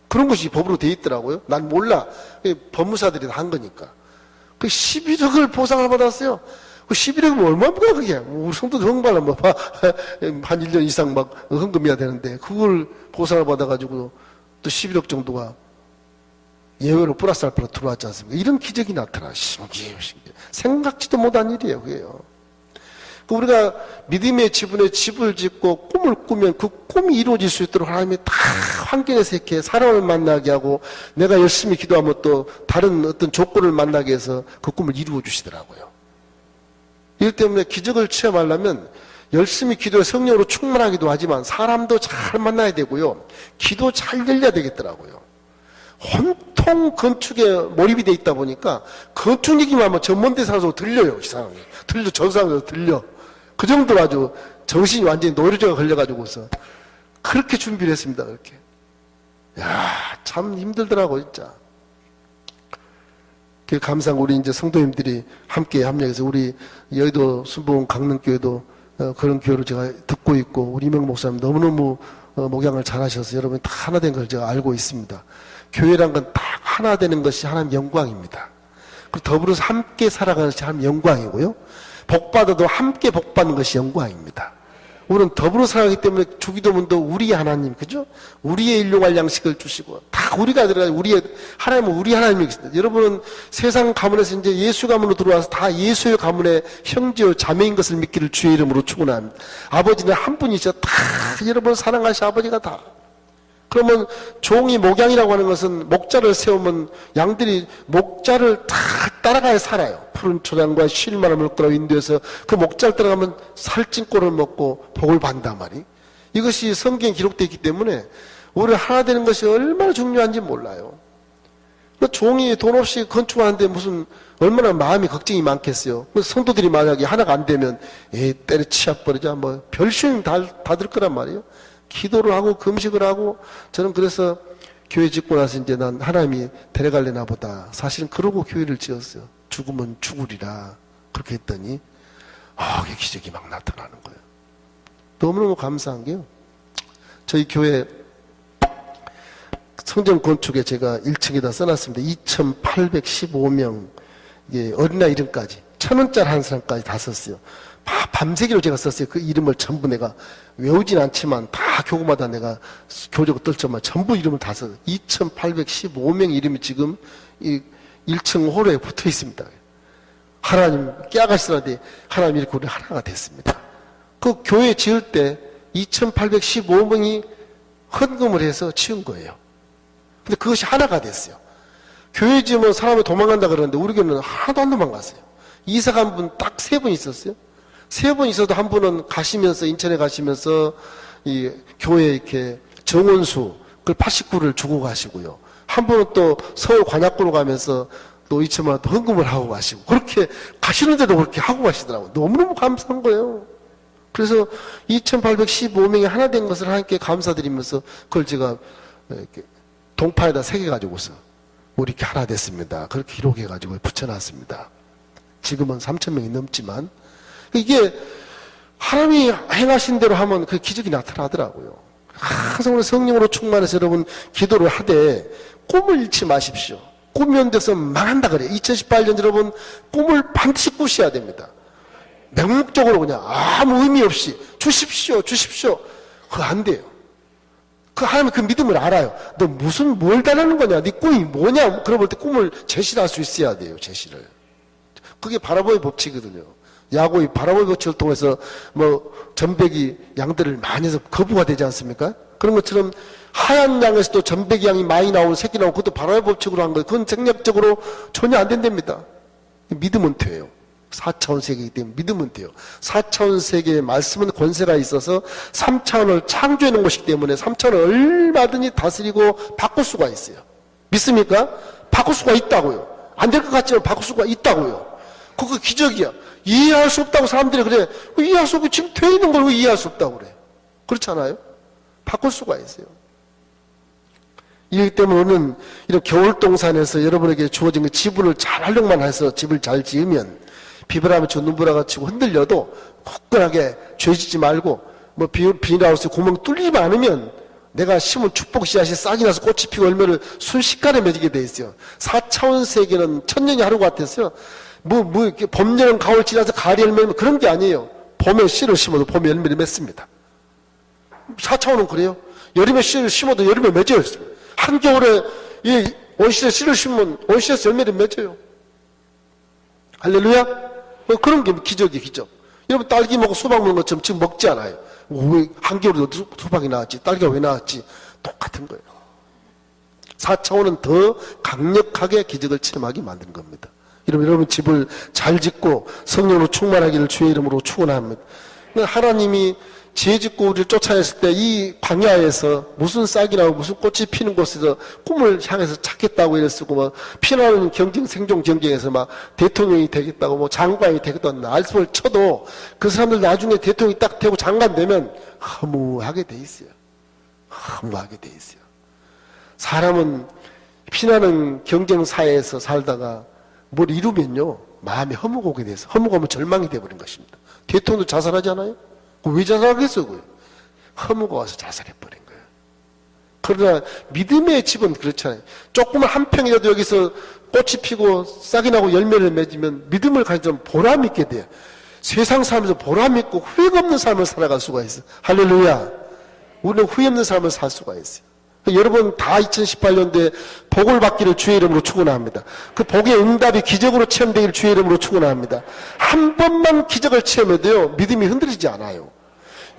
그런 것이 법으로 돼 있더라고요. 난 몰라. 법무사들이 다 한 거니까. 그 11억을 보상을 받았어요. 그 11억이면 얼마입니까, 그게? 우리 성도들 흥발라, 한 1년 이상 막 헌금해야 되는데, 그걸 보상을 받아가지고 또 11억 정도가 예외로 플러스 알파로 들어왔지 않습니까? 이런 기적이 나타나. 신기해요. 생각지도 못한 일이에요, 그게요. 우리가 믿음의 지분에 집을 짓고 꿈을 꾸면 그 꿈이 이루어질 수 있도록 하나님이 다 환경에서 이렇게 사람을 만나게 하고 내가 열심히 기도하면 또 다른 어떤 조건을 만나게 해서 그 꿈을 이루어 주시더라고요. 이렇기 때문에 기적을 체험하려면 열심히 기도해 성령으로 충만하기도 하지만 사람도 잘 만나야 되고요. 기도 잘 열려야 되겠더라고요. 온통 건축에 몰입이 돼 있다 보니까 건축 얘기만 하면 전문대사로 들려요. 이상하게. 저 사람도 들려. 그 정도로 아주 정신이 완전히 노이로제가 걸려가지고서 그렇게 준비를 했습니다. 그렇게. 참 힘들더라고 진짜. 감사한 우리 이제 성도님들이 함께 합력해서 우리 여의도 순복음 강릉교회도 그런 교회를 제가 듣고 있고 우리 이명 목사님 너무너무 목양을 잘하셔서 여러분 다 하나 된 걸 제가 알고 있습니다. 교회란 건 다 하나 되는 것이 하나님 영광입니다. 그리고 더불어서 함께 살아가는 것이 하나님 영광이고요. 복받아도 함께 복받는 것이 영광입니다. 우리는 더불어 살아가기 때문에 주기도문도 우리의 하나님, 그죠? 우리의 일용할 양식을 주시고, 다 우리가 들어가요. 하나님은 우리 하나님이겠습니다. 여러분은 세상 가문에서 이제 예수 가문으로 들어와서 다 예수의 가문의 형제요 자매인 것을 믿기를 주의 이름으로 축원합니다. 아버지는 한 분이시죠. 다 여러분 사랑하신 아버지가 다. 그러면 종이 목양이라고 하는 것은 목자를 세우면 양들이 목자를 다 따라가야 살아요. 푸른 초장과 쉴만한 물가로 인도해서 그 목자를 따라가면 살찐 꼴을 먹고 복을 받는단 말이에요. 이것이 성경에 기록되어 있기 때문에 우리 하나 되는 것이 얼마나 중요한지 몰라요. 종이 돈 없이 건축하는데 무슨 얼마나 마음이 걱정이 많겠어요. 성도들이 만약에 하나가 안 되면 때려치워버리자 뭐 별시험 다 들 거란 말이에요. 기도를 하고 금식을 하고 저는 그래서 교회 짓고 나서 이제 난 하나님이 데려갈래나 보다. 사실은 그러고 교회를 지었어요. 죽으면 죽으리라. 그렇게 했더니 그게 기적이 막 나타나는 거예요. 너무너무 감사한 게요. 저희 교회 성전 건축에 제가 1층에다 써놨습니다. 2815명 이게 어린아이 이름까지 1,000원짜리 하는 사람까지 다 썼어요. 밤새기로 제가 썼어요. 그 이름을 전부 내가 외우진 않지만 다 교구마다 내가 교재고 떨점만 전부 이름을 다 썼어요. 2,815명 이름이 지금 이 1층 홀에 붙어 있습니다. 하나님 깨어가시라되 하나님 이렇게 우리 하나가 됐습니다. 그 교회 지을 때 2,815명이 헌금을 해서 지은 거예요. 근데 그것이 하나가 됐어요. 교회 지으면 사람이 도망간다 그러는데 우리 교회는 하나도 안 도망갔어요. 이사 간 분 딱 3분 있었어요. 3분 있어도 한 분은 가시면서 인천에 가시면서 이 교회 이렇게 정원수 그걸 89를 주고 가시고요. 한 분은 또 서울 관악구로 가면서 또 2천만 원 또 헌금을 하고 가시고 그렇게 가시는데도 그렇게 하고 가시더라고요. 너무너무 감사한 거예요. 그래서 2,815명이 하나 된 것을 하나님께 감사드리면서 그걸 제가 이렇게 동판에다 새겨가지고서 우리 이렇게 하나 됐습니다. 그렇게 기록해가지고 붙여놨습니다. 지금은 3,000명이 넘지만 이게 하나님이 행하신 대로 하면 그 기적이 나타나더라고요. 항상 우리 성령으로 충만해서 여러분 기도를 하되 꿈을 잃지 마십시오. 꿈이 온데서 망한다 그래요. 2018년 여러분 꿈을 반드시 꾸셔야 됩니다. 맹목적으로 그냥 아무 의미 없이 주십시오. 그거 안 돼요. 그 하나님 그 믿음을 알아요. 너 뭘 달라는 거냐? 네 꿈이 뭐냐? 그러볼 때 꿈을 제시할 수 있어야 돼요. 제시를. 그게 바라보의 법칙이거든요. 야곱이 바라보의 법칙을 통해서 전백이 양들을 많이 해서 거부가 되지 않습니까? 그런 것처럼 하얀 양에서도 전백이 양이 많이 나오고 새끼 나오고 그것도 바라보의 법칙으로 한 거예요. 그건 생략적으로 전혀 안 된답니다. 믿으면 돼요. 4차원 세계이기 때문에 믿으면 돼요. 4차원 세계의 말씀은 권세가 있어서 3차원을 창조해 놓은 것이기 때문에 3차원을 얼마든지 다스리고 바꿀 수가 있어요. 믿습니까? 바꿀 수가 있다고요. 안 될 것 같지만 바꿀 수가 있다고요. 그거 기적이야. 이해할 수 없다고 사람들이 그래. 이해할 수 없고 지금 돼 있는 걸 왜 이해할 수 없다고 그래. 그렇잖아요. 바꿀 수가 있어요. 이렇기 때문에 오늘 이런 겨울동산에서 여러분에게 주어진 그 지분을 잘 활용만 해서 집을 잘 지으면 비바람에 저 눈보라가 치고 흔들려도 굳건하게 죄짓지 말고 비닐하우스에 구멍 뚫리지만 않으면 내가 심은 축복 씨앗이 싹이 나서 꽃이 피고 열매를 순식간에 맺게 돼 있어요. 4차원 세계는 천년이 하루 같았어요. 이렇게 봄, 여름, 가을 지나서 가을이 열매면 그런 게 아니에요. 봄에 씨를 심어도 봄에 열매를 맺습니다. 4차원은 그래요. 여름에 씨를 심어도 여름에 맺어요. 한겨울에 이 온실에 씨를 심으면 온실에서 열매를 맺어요. 할렐루야? 그런 게 기적이에요, 기적. 여러분 딸기 먹고 수박 먹는 것처럼 지금 먹지 않아요. 왜 한겨울에 수박이 나왔지? 딸기가 왜 나왔지? 똑같은 거예요. 4차원은 더 강력하게 기적을 체험하게 만드는 겁니다. 여러분 집을 잘 짓고 성령으로 충만하기를 주의 이름으로 축원합니다. 하나님이 지혜 짓고 우리를 쫓아냈을 때 이 광야에서 무슨 싹이 나고 무슨 꽃이 피는 곳에서 꿈을 향해서 찾겠다고 이랬고 피나는 경쟁 생존 경쟁에서 대통령이 되겠다고 장관이 되겠다고 날숨을 쳐도 그 사람들 나중에 대통령이 딱 되고 장관 되면 허무하게 돼 있어요. 허무하게 돼 있어요. 사람은 피나는 경쟁 사회에서 살다가 뭘 이루면요 마음이 허무하게 돼서 허무하면 절망이 돼버린 것입니다. 대통령도 자살하잖아요. 왜 자살하겠어요? 허무가 와서 자살해버린 거예요. 그러나 믿음의 집은 그렇잖아요. 조금만 한 평이라도 여기서 꽃이 피고 싹이 나고 열매를 맺으면 믿음을 가지면 보람 있게 돼요. 세상 살면서 보람 있고 후회가 없는 삶을 살아갈 수가 있어요. 할렐루야. 우리는 후회 없는 삶을 살 수가 있어요. 여러분 다 2018년도에 복을 받기를 주의 이름으로 축원합니다. 그 복의 응답이 기적으로 체험되기를 주의 이름으로 축원합니다. 한 번만 기적을 체험해도요 믿음이 흔들리지 않아요.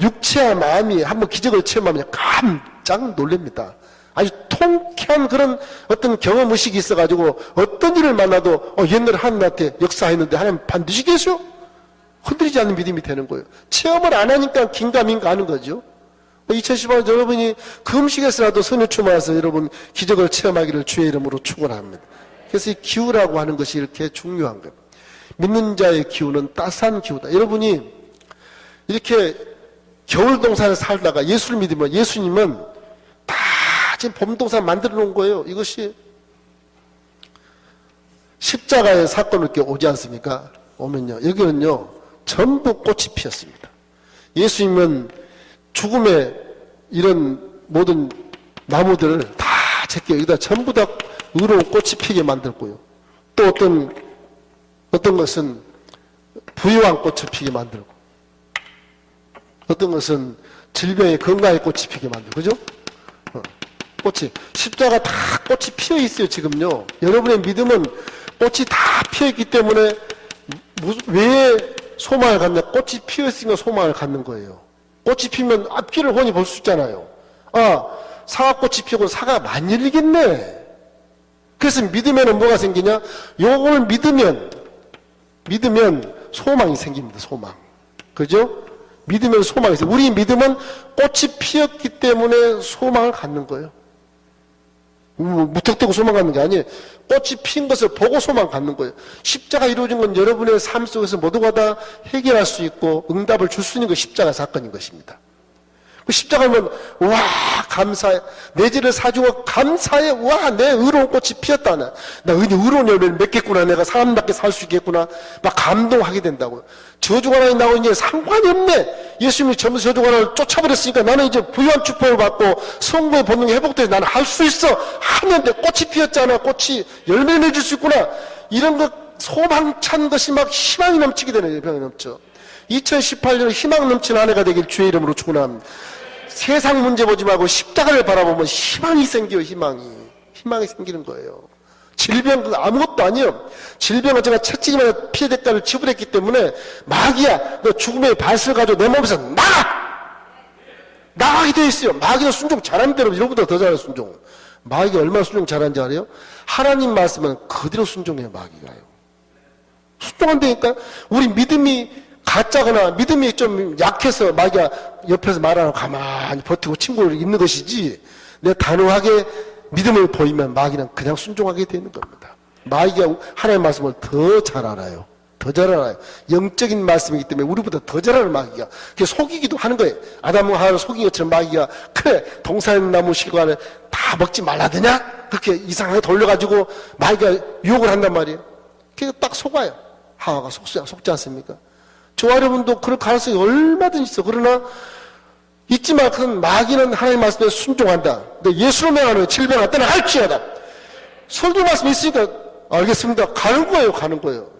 육체와 마음이 한번 기적을 체험하면 깜짝 놀랍니다. 아주 통쾌한 그런 어떤 경험의식이 있어가지고 어떤 일을 만나도 옛날에 하나님한테 역사했는데 하나님 반드시 계셔? 흔들리지 않는 믿음이 되는 거예요. 체험을 안 하니까 긴가민가 하는 거죠. 2018년 여러분이 그 음식에서라도 선을 충만해서 여러분 기적을 체험하기를 주의 이름으로 축원합니다. 그래서 이 기후라고 하는 것이 이렇게 중요한 거예요. 믿는 자의 기후는 따스한 기후다. 여러분이 이렇게 겨울 동산에 살다가 예수를 믿으면 예수님은 다 지금 봄 동산 만들어 놓은 거예요. 이것이 십자가의 사건을 이렇게 오지 않습니까? 오면요 여기는요 전부 꽃이 피었습니다. 예수님은 죽음의 이런 모든 나무들을 다 제껴 여기다 전부 다 의로운 꽃이 피게 만들고요. 또 어떤 어떤 것은 부유한 꽃을 피게 만들고, 어떤 것은 질병의 건강의 꽃이 피게 만들고, 그죠? 꽃이, 십자가 다 꽃이 피어 있어요, 지금요. 여러분의 믿음은 꽃이 다 피어 있기 때문에 왜 소망을 갖냐? 꽃이 피어 있으니까 소망을 갖는 거예요. 꽃이 피면 앞길을 훤히 볼 수 있잖아요. 아, 사과꽃이 피고 사과가 많이 열리겠네. 그래서 믿으면 뭐가 생기냐? 요걸 믿으면 소망이 생깁니다, 소망. 그죠? 믿으면 소망이 있어요. 우리 믿음은 꽃이 피었기 때문에 소망을 갖는 거예요. 무턱대고 소망 갖는 게 아니에요. 꽃이 핀 것을 보고 소망 갖는 거예요. 십자가 이루어진 건 여러분의 삶 속에서 모두가 다 해결할 수 있고 응답을 줄 수 있는 게 십자가 사건인 것입니다. 십자가면 와 감사해, 내 죄를 사주고 감사해, 와 내 의로운 꽃이 피었다, 나 의로운 열매를 맺겠구나, 내가 사람답게 살 수 있겠구나, 막 감동하게 된다고요. 저주가 하나 나오고 이제 상관이 없네. 예수님이 전부 저주가 하나를 쫓아버렸으니까 나는 이제 부유한 축복을 받고 성부의 본능이 회복돼서 나는 할 수 있어 하는데, 꽃이 피었잖아, 꽃이 열매를 맺을 수 있구나, 이런 거 소망찬 것이 막 희망이 넘치게 되는, 희망이 넘쳐. 2018년 희망 넘치는 한 해가 되길 주의 이름으로 축원합니다. 세상 문제 보지 말고 십자가를 바라보면 희망이 생겨요. 희망이 생기는 거예요. 질병 아무것도 아니에요. 질병은 제가 채찍이만 피해 대가를 지불했기 때문에, 마귀야 너 죽음의 발을 가지고 내 몸에서 나가게 돼 있어요. 마귀는 순종 잘하는 대로 여러분보다 더 잘해요. 순종. 마귀가 얼마나 순종 잘하는지 알아요? 하나님 말씀은 그대로 순종해요. 마귀가요. 순종한다니까. 우리 믿음이 가짜거나 믿음이 좀 약해서 마귀가 옆에서 말하고 가만히 버티고 친구를 있는 것이지, 내가 단호하게 믿음을 보이면 마귀는 그냥 순종하게 되는 겁니다. 마귀가 하나님의 말씀을 더 잘 알아요. 더 잘 알아요. 영적인 말씀이기 때문에 우리보다 더 잘 알아요, 마귀가. 그래서 속이기도 하는 거예요. 아담과 하와를 속인 것처럼 마귀가, 그래 동산나무 실과를 다 먹지 말라더냐? 그렇게 이상하게 돌려가지고 마귀가 유혹을 한단 말이에요. 그게 딱 속아요. 하와가 속지 않습니까? 저와 여러분도 그럴 가능성이 얼마든지 있어. 그러나 잊지 말건 마귀는 하나님 말씀에 순종한다. 근데 예수로 명하는 질병을 떠나갈지어다. 설교 말씀이 있으니까 알겠습니다. 가는 거예요.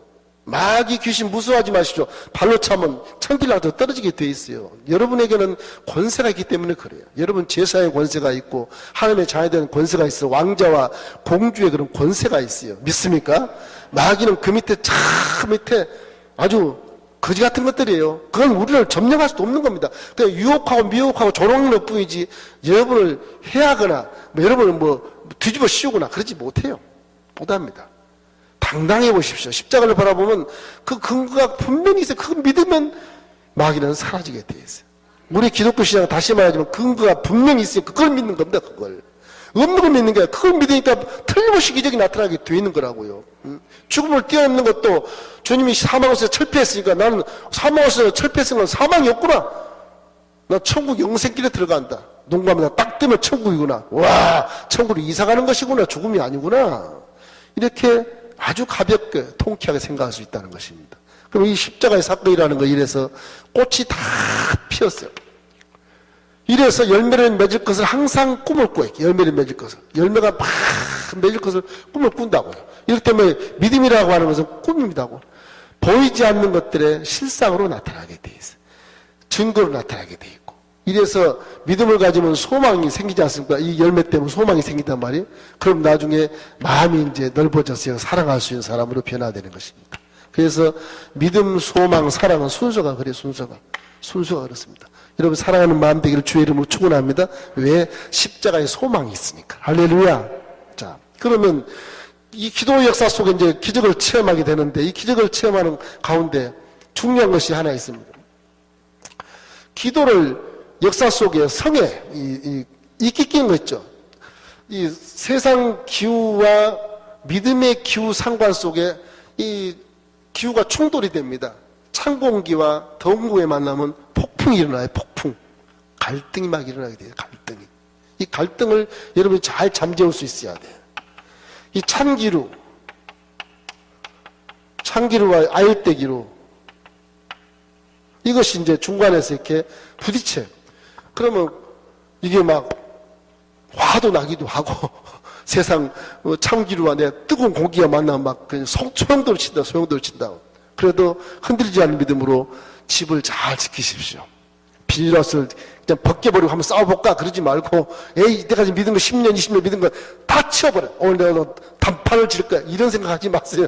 마귀 귀신 무서워하지 마시죠. 발로 차면 천길라도 떨어지게 돼 있어요. 여러분에게는 권세가 있기 때문에 그래요. 여러분 제사의 권세가 있고 하나님의 자녀에 대한 권세가 있어. 왕자와 공주의 그런 권세가 있어요. 믿습니까? 마귀는 그 밑에 밑에 아주 거지 같은 것들이에요. 그건 우리를 점령할 수도 없는 겁니다. 그러니까 유혹하고 미혹하고 조롱하는 것 뿐이지, 여러분을 해하거나 여러분을 뒤집어 씌우거나 그러지 못해요. 못합니다. 당당해 보십시오. 십자가를 바라보면 그 근거가 분명히 있어요. 그거 믿으면 마귀는 사라지게 돼 있어요. 우리 기독교 신앙은 다시 말하자면 근거가 분명히 있으니까 그걸 믿는 겁니다. 그걸 없는 걸 믿는 게 아니라 그걸 믿으니까 틀림없이 기적이 나타나게 돼 있는 거라고요. 죽음을 뛰어넘는 것도 주님이 사망에서 철폐했으니까, 나는 사망에서 철폐했으니까 사망이 없구나, 나 천국 영생길에 들어간다, 농구하면 딱 뜨면 천국이구나, 와 천국으로 이사가는 것이구나, 죽음이 아니구나, 이렇게 아주 가볍게 통쾌하게 생각할 수 있다는 것입니다. 그럼 이 십자가의 사건이라는 거, 이래서 꽃이 다 피었어요. 이래서 열매를 맺을 것을 항상 꿈을 꿔요. 열매를 맺을 것을, 열매가 막 맺을 것을 꿈을 꾼다고요. 이렇기 때문에 믿음이라고 하는 것은 꿈입니다고. 보이지 않는 것들의 실상으로 나타나게 돼 있어요. 증거로 나타나게 돼 있고. 이래서 믿음을 가지면 소망이 생기지 않습니까? 이 열매 때문에 소망이 생긴단 말이에요. 그럼 나중에 마음이 이제 넓어져서 사랑할 수 있는 사람으로 변화되는 것입니다. 그래서 믿음, 소망, 사랑은 순서가 그래요. 순서가 그렇습니다. 여러분 사랑하는 마음 되기를 주의 이름으로 축원합니다. 왜? 십자가에 소망이 있으니까. 할렐루야. 자, 그러면 이 기도 역사 속에 이제 기적을 체험하게 되는데, 이 기적을 체험하는 가운데 중요한 것이 하나 있습니다. 기도를 역사 속에 성에 이끼 끼는 거 있죠. 이 세상 기후와 믿음의 기후 상관 속에 이 기후가 충돌이 됩니다. 찬 공기와 더운 공기에 만나면 폭풍이 일어나요. 폭풍. 갈등이 막 일어나게 돼요. 갈등이. 이 갈등을 여러분이 잘 잠재울 수 있어야 돼요. 이 찬기루와 아열대기루, 이것이 이제 중간에서 이렇게 부딪혀요. 그러면 이게 막 화도 나기도 하고 세상 참기류와 내 뜨거운 공기가 만나면 막 그냥 소용돌이 친다, 소용돌이 친다. 그래도 흔들리지 않는 믿음으로 집을 잘 지키십시오. 비닐하우스를 그냥 벗겨버리고 한번 싸워볼까 그러지 말고, 에이 이때까지 믿은 거 10년 20년 믿은 거 다 치워버려. 오늘 내가 단판을 지를 거야, 이런 생각하지 마세요.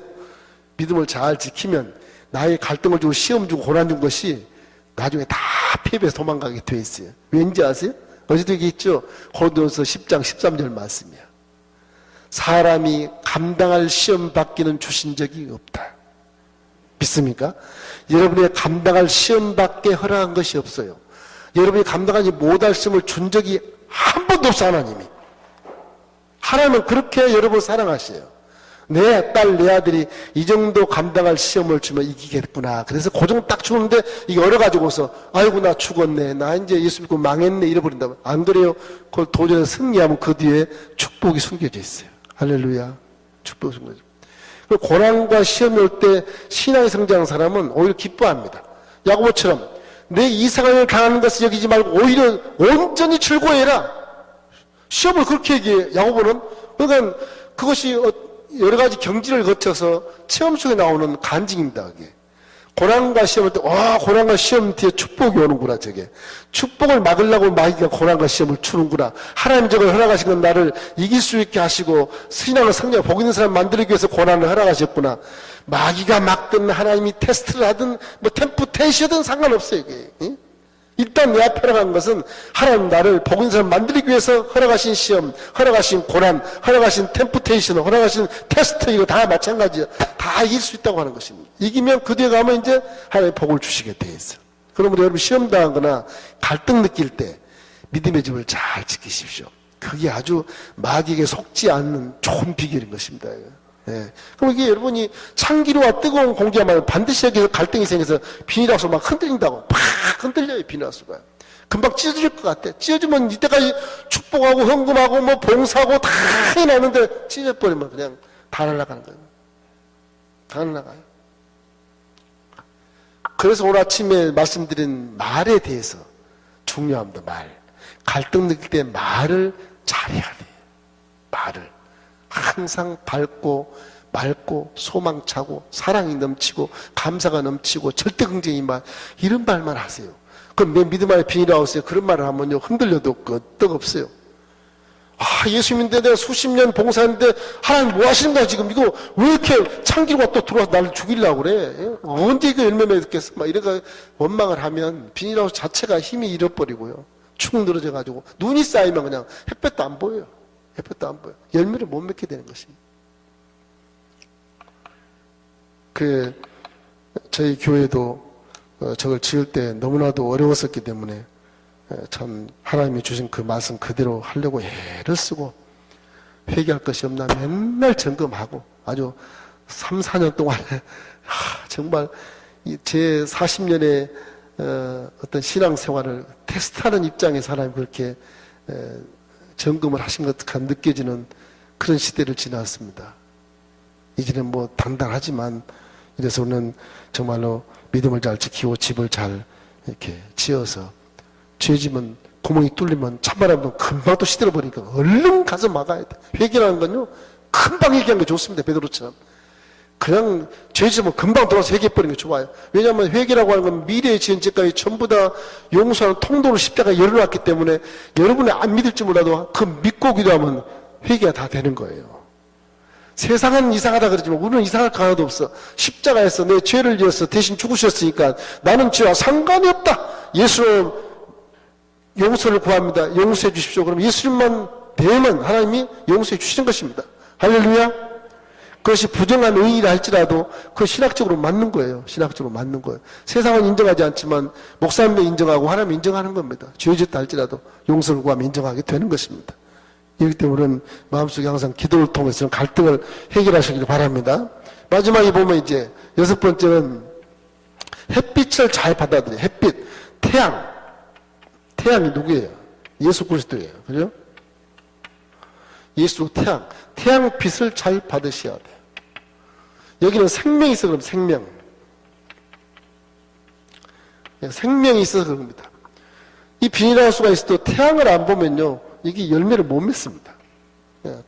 믿음을 잘 지키면 나의 갈등을 주고 시험 주고 고난 준 것이 나중에 다 패배해서 도망가게 돼 있어요. 왠지 아세요? 어제도 얘기했죠. 고린도전서 10장 13절 말씀이야. 사람이 감당할 시험 받기는 주신 적이 없다. 믿습니까? 여러분이 감당할 시험 받게 허락한 것이 없어요. 여러분이 감당하지 못할 시험을 준 적이 한 번도 없어. 하나님은 그렇게 여러분을 사랑하셔요. 내 딸, 내 아들이 이 정도 감당할 시험을 주면 이기겠구나. 그래서 고정 딱 주는데 이게 얼어가지고서 아이고 나 죽었네, 나 이제 예수 믿고 망했네 이래버린다면 안 그래요. 그걸 도전에 승리하면 그 뒤에 축복이 숨겨져 있어요. 할렐루야. 축복이 숨겨져 있어요. 고난과 시험이 올 때 신앙이 성장한 사람은 오히려 기뻐합니다. 야고보처럼 내 이상한 일을 당하는 것을 여기지 말고 오히려 온전히 즐거워해라. 시험을 그렇게 얘기해. 야고보는 그러니까 그것이 여러 가지 경지를 거쳐서 체험 속에 나오는 간증입니다. 그게. 고난과 시험을 때, 와, 고난과 시험 뒤에 축복이 오는구나, 저게. 축복을 막으려고 마귀가 고난과 시험을 주는구나. 하나님 저걸 허락하신 건 나를 이길 수 있게 하시고, 신앙을 성장, 복 있는 사람 만들기 위해서 고난을 허락하셨구나. 마귀가 막든 하나님이 테스트를 하든, 템프테이션이든 상관없어요, 이게. 응? 일단 내 앞에 허락한 것은 하나님 나를 복 있는 사람 만들기 위해서 허락하신 시험, 허락하신 고난, 허락하신 템프테이션, 허락하신 테스트, 이거 다 마찬가지예요. 다 이길 수 있다고 하는 것입니다. 이기면 그 뒤에 가면 이제 하나님의 복을 주시게 돼 있어요. 그러므로 여러분 시험 당하거나 갈등 느낄 때 믿음의 집을 잘 지키십시오. 그게 아주 마귀에게 속지 않는 좋은 비결인 것입니다. 예. 그럼 이게 여러분이 찬기류와 뜨거운 공기가 막 반드시 여기서 갈등이 생겨서 비닐하우스 막 흔들린다고. 팍 흔들려요, 비닐하우스가. 금방 찢어질 것 같아. 찢어지면 이때까지 축복하고 헌금하고 뭐 봉사하고 다 해놨는데 찢어버리면 그냥 다 날아가는 거예요. 다 날아가요. 그래서 오늘 아침에 말씀드린 말에 대해서 중요합니다. 말. 갈등 느낄 때 말을 잘해야 돼요. 말을. 항상 밝고 맑고 소망차고 사랑이 넘치고 감사가 넘치고 절대 긍정의 말, 이런 말만 하세요. 그럼 내 믿음 안에 비닐하우스에 그런 말을 하면요 흔들려도 끄떡 없어요. 아, 예수 믿는데 내가 수십 년 봉사했는데 하나님 뭐 하시는 거야 지금, 이거 왜 이렇게 창기류가 또 들어와서 나를 죽이려고 그래. 언제 이거 열매 맺겠어, 막 이래가 원망을 하면 비닐하우스 자체가 힘이 잃어버리고요, 축 늘어져 가지고 눈이 쌓이면 그냥 햇볕도 안 보여요. 햇볕도 안 보여. 열매를 못 맺게 되는 것입니다. 저희 교회도 저걸 지을 때 너무나도 어려웠었기 때문에 참 하나님이 주신 그 말씀 그대로 하려고 애를 쓰고 회개할 것이 없나 맨날 점검하고 아주 3, 4년 동안 정말 제 40년의 어떤 신앙생활을 테스트하는 입장에서 하나님 그렇게 점검을 하신 것 같은 느껴지는 그런 시대를 지났습니다. 이제는 뭐 당당하지만 이래서 우리는 정말로 믿음을 잘 지키고 집을 잘 이렇게 지어서 죄지면 구멍이 뚫리면 찬바람도 금방 또 시들어 버리니까 얼른 가서 막아야 돼. 회개라는 건요 금방 회개하는 게 좋습니다. 베드로처럼 그냥 죄지면 금방 들어와서 회개해버리는 게 좋아요. 왜냐하면 회개라고 하는 건 미래에 지은 죄까지 전부 다 용서하는 통로를 십자가에 열어놨기 때문에 여러분이 안 믿을지 몰라도 그 믿고 기도하면 회개가 다 되는 거예요. 세상은 이상하다 그러지만 우리는 이상할 거 하나도 없어. 십자가에서 내 죄를 지어서 대신 죽으셨으니까 나는 죄와 상관이 없다. 예수는 용서를 구합니다. 용서해 주십시오. 그럼 예수님만 되면 하나님이 용서해 주시는 것입니다. 할렐루야. 그것이 부정한 의의라 할지라도 그거 신학적으로 맞는 거예요. 신학적으로 맞는 거예요. 세상은 인정하지 않지만 목사님도 인정하고 하나님 인정하는 겁니다. 죄 짓다 할지라도 용서를 구하면 인정하게 되는 것입니다. 이렇기 때문에 우리는 마음속에 항상 기도를 통해서 갈등을 해결하시길 바랍니다. 마지막에 보면 이제 6번째는 햇빛을 잘 받아들여요. 햇빛, 태양이 누구예요? 예수 그리스도예요. 그죠? 예수 태양빛을 잘 받으셔야 돼요. 여기는 생명이 있어서 그럼 생명이 있어서 그럽니다. 이 비닐하우스가 있어도 태양을 안 보면요 이게 열매를 못 맺습니다.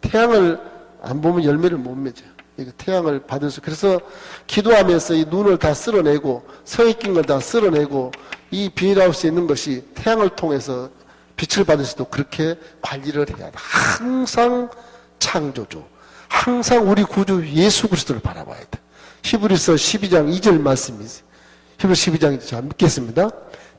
태양을 안 보면 열매를 못 맺어요. 이거 태양을 받을 수. 그래서 기도하면서 이 눈을 다 쓸어내고 성에 낀 걸 다 쓸어내고 이 비닐하우스에 있는 것이 태양을 통해서 빛을 받을 수도 그렇게 관리를 해야 돼. 항상 창조주, 항상 우리 구주 예수 그리스도를 바라봐야 돼. 히브리서 12장 2절 말씀이세요. 히브리서 12장 2절 믿겠습니다.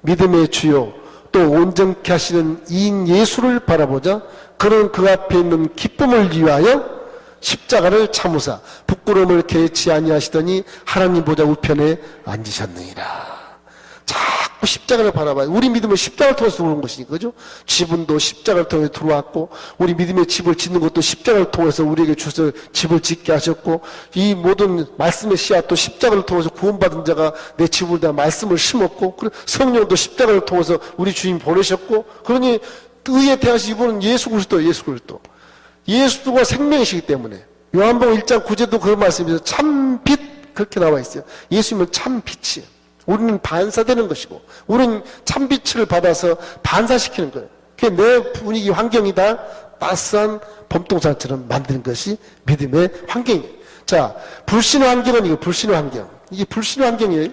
믿음의 주요 또 온전케 하시는 이인 예수를 바라보자. 그는 그 앞에 있는 기쁨을 위하여 십자가를 참으사 부끄러움을 개치 아니하시더니 하나님 보좌 우편에 앉으셨느니라. 자꾸 십자가를 바라봐요. 우리 믿음은 십자가를 통해서 들어오는 것이니까, 그죠? 지분도 십자가를 통해 들어왔고, 우리 믿음의 집을 짓는 것도 십자가를 통해서 우리에게 주셔서 집을 짓게 하셨고, 이 모든 말씀의 씨앗도 십자가를 통해서 구원받은 자가 내 집을 다 말씀을 심었고, 성령도 십자가를 통해서 우리 주님 보내셨고, 그러니 의의 태양신 이분은 예수 그리스도, 예수 그리스도. 예수가 생명이시기 때문에 요한복음 1장 9절도 그런 말씀이죠. 참빛 그렇게 나와 있어요. 예수님은 참빛이에요. 우리는 반사되는 것이고 우리는 참빛을 받아서 반사시키는 거예요. 그게 내 분위기 환경이 다 따스한 봄동산처럼 만드는 것이 믿음의 환경이에요. 자, 불신의 환경은 이거 불신의 환경. 이게 불신의 환경이에요.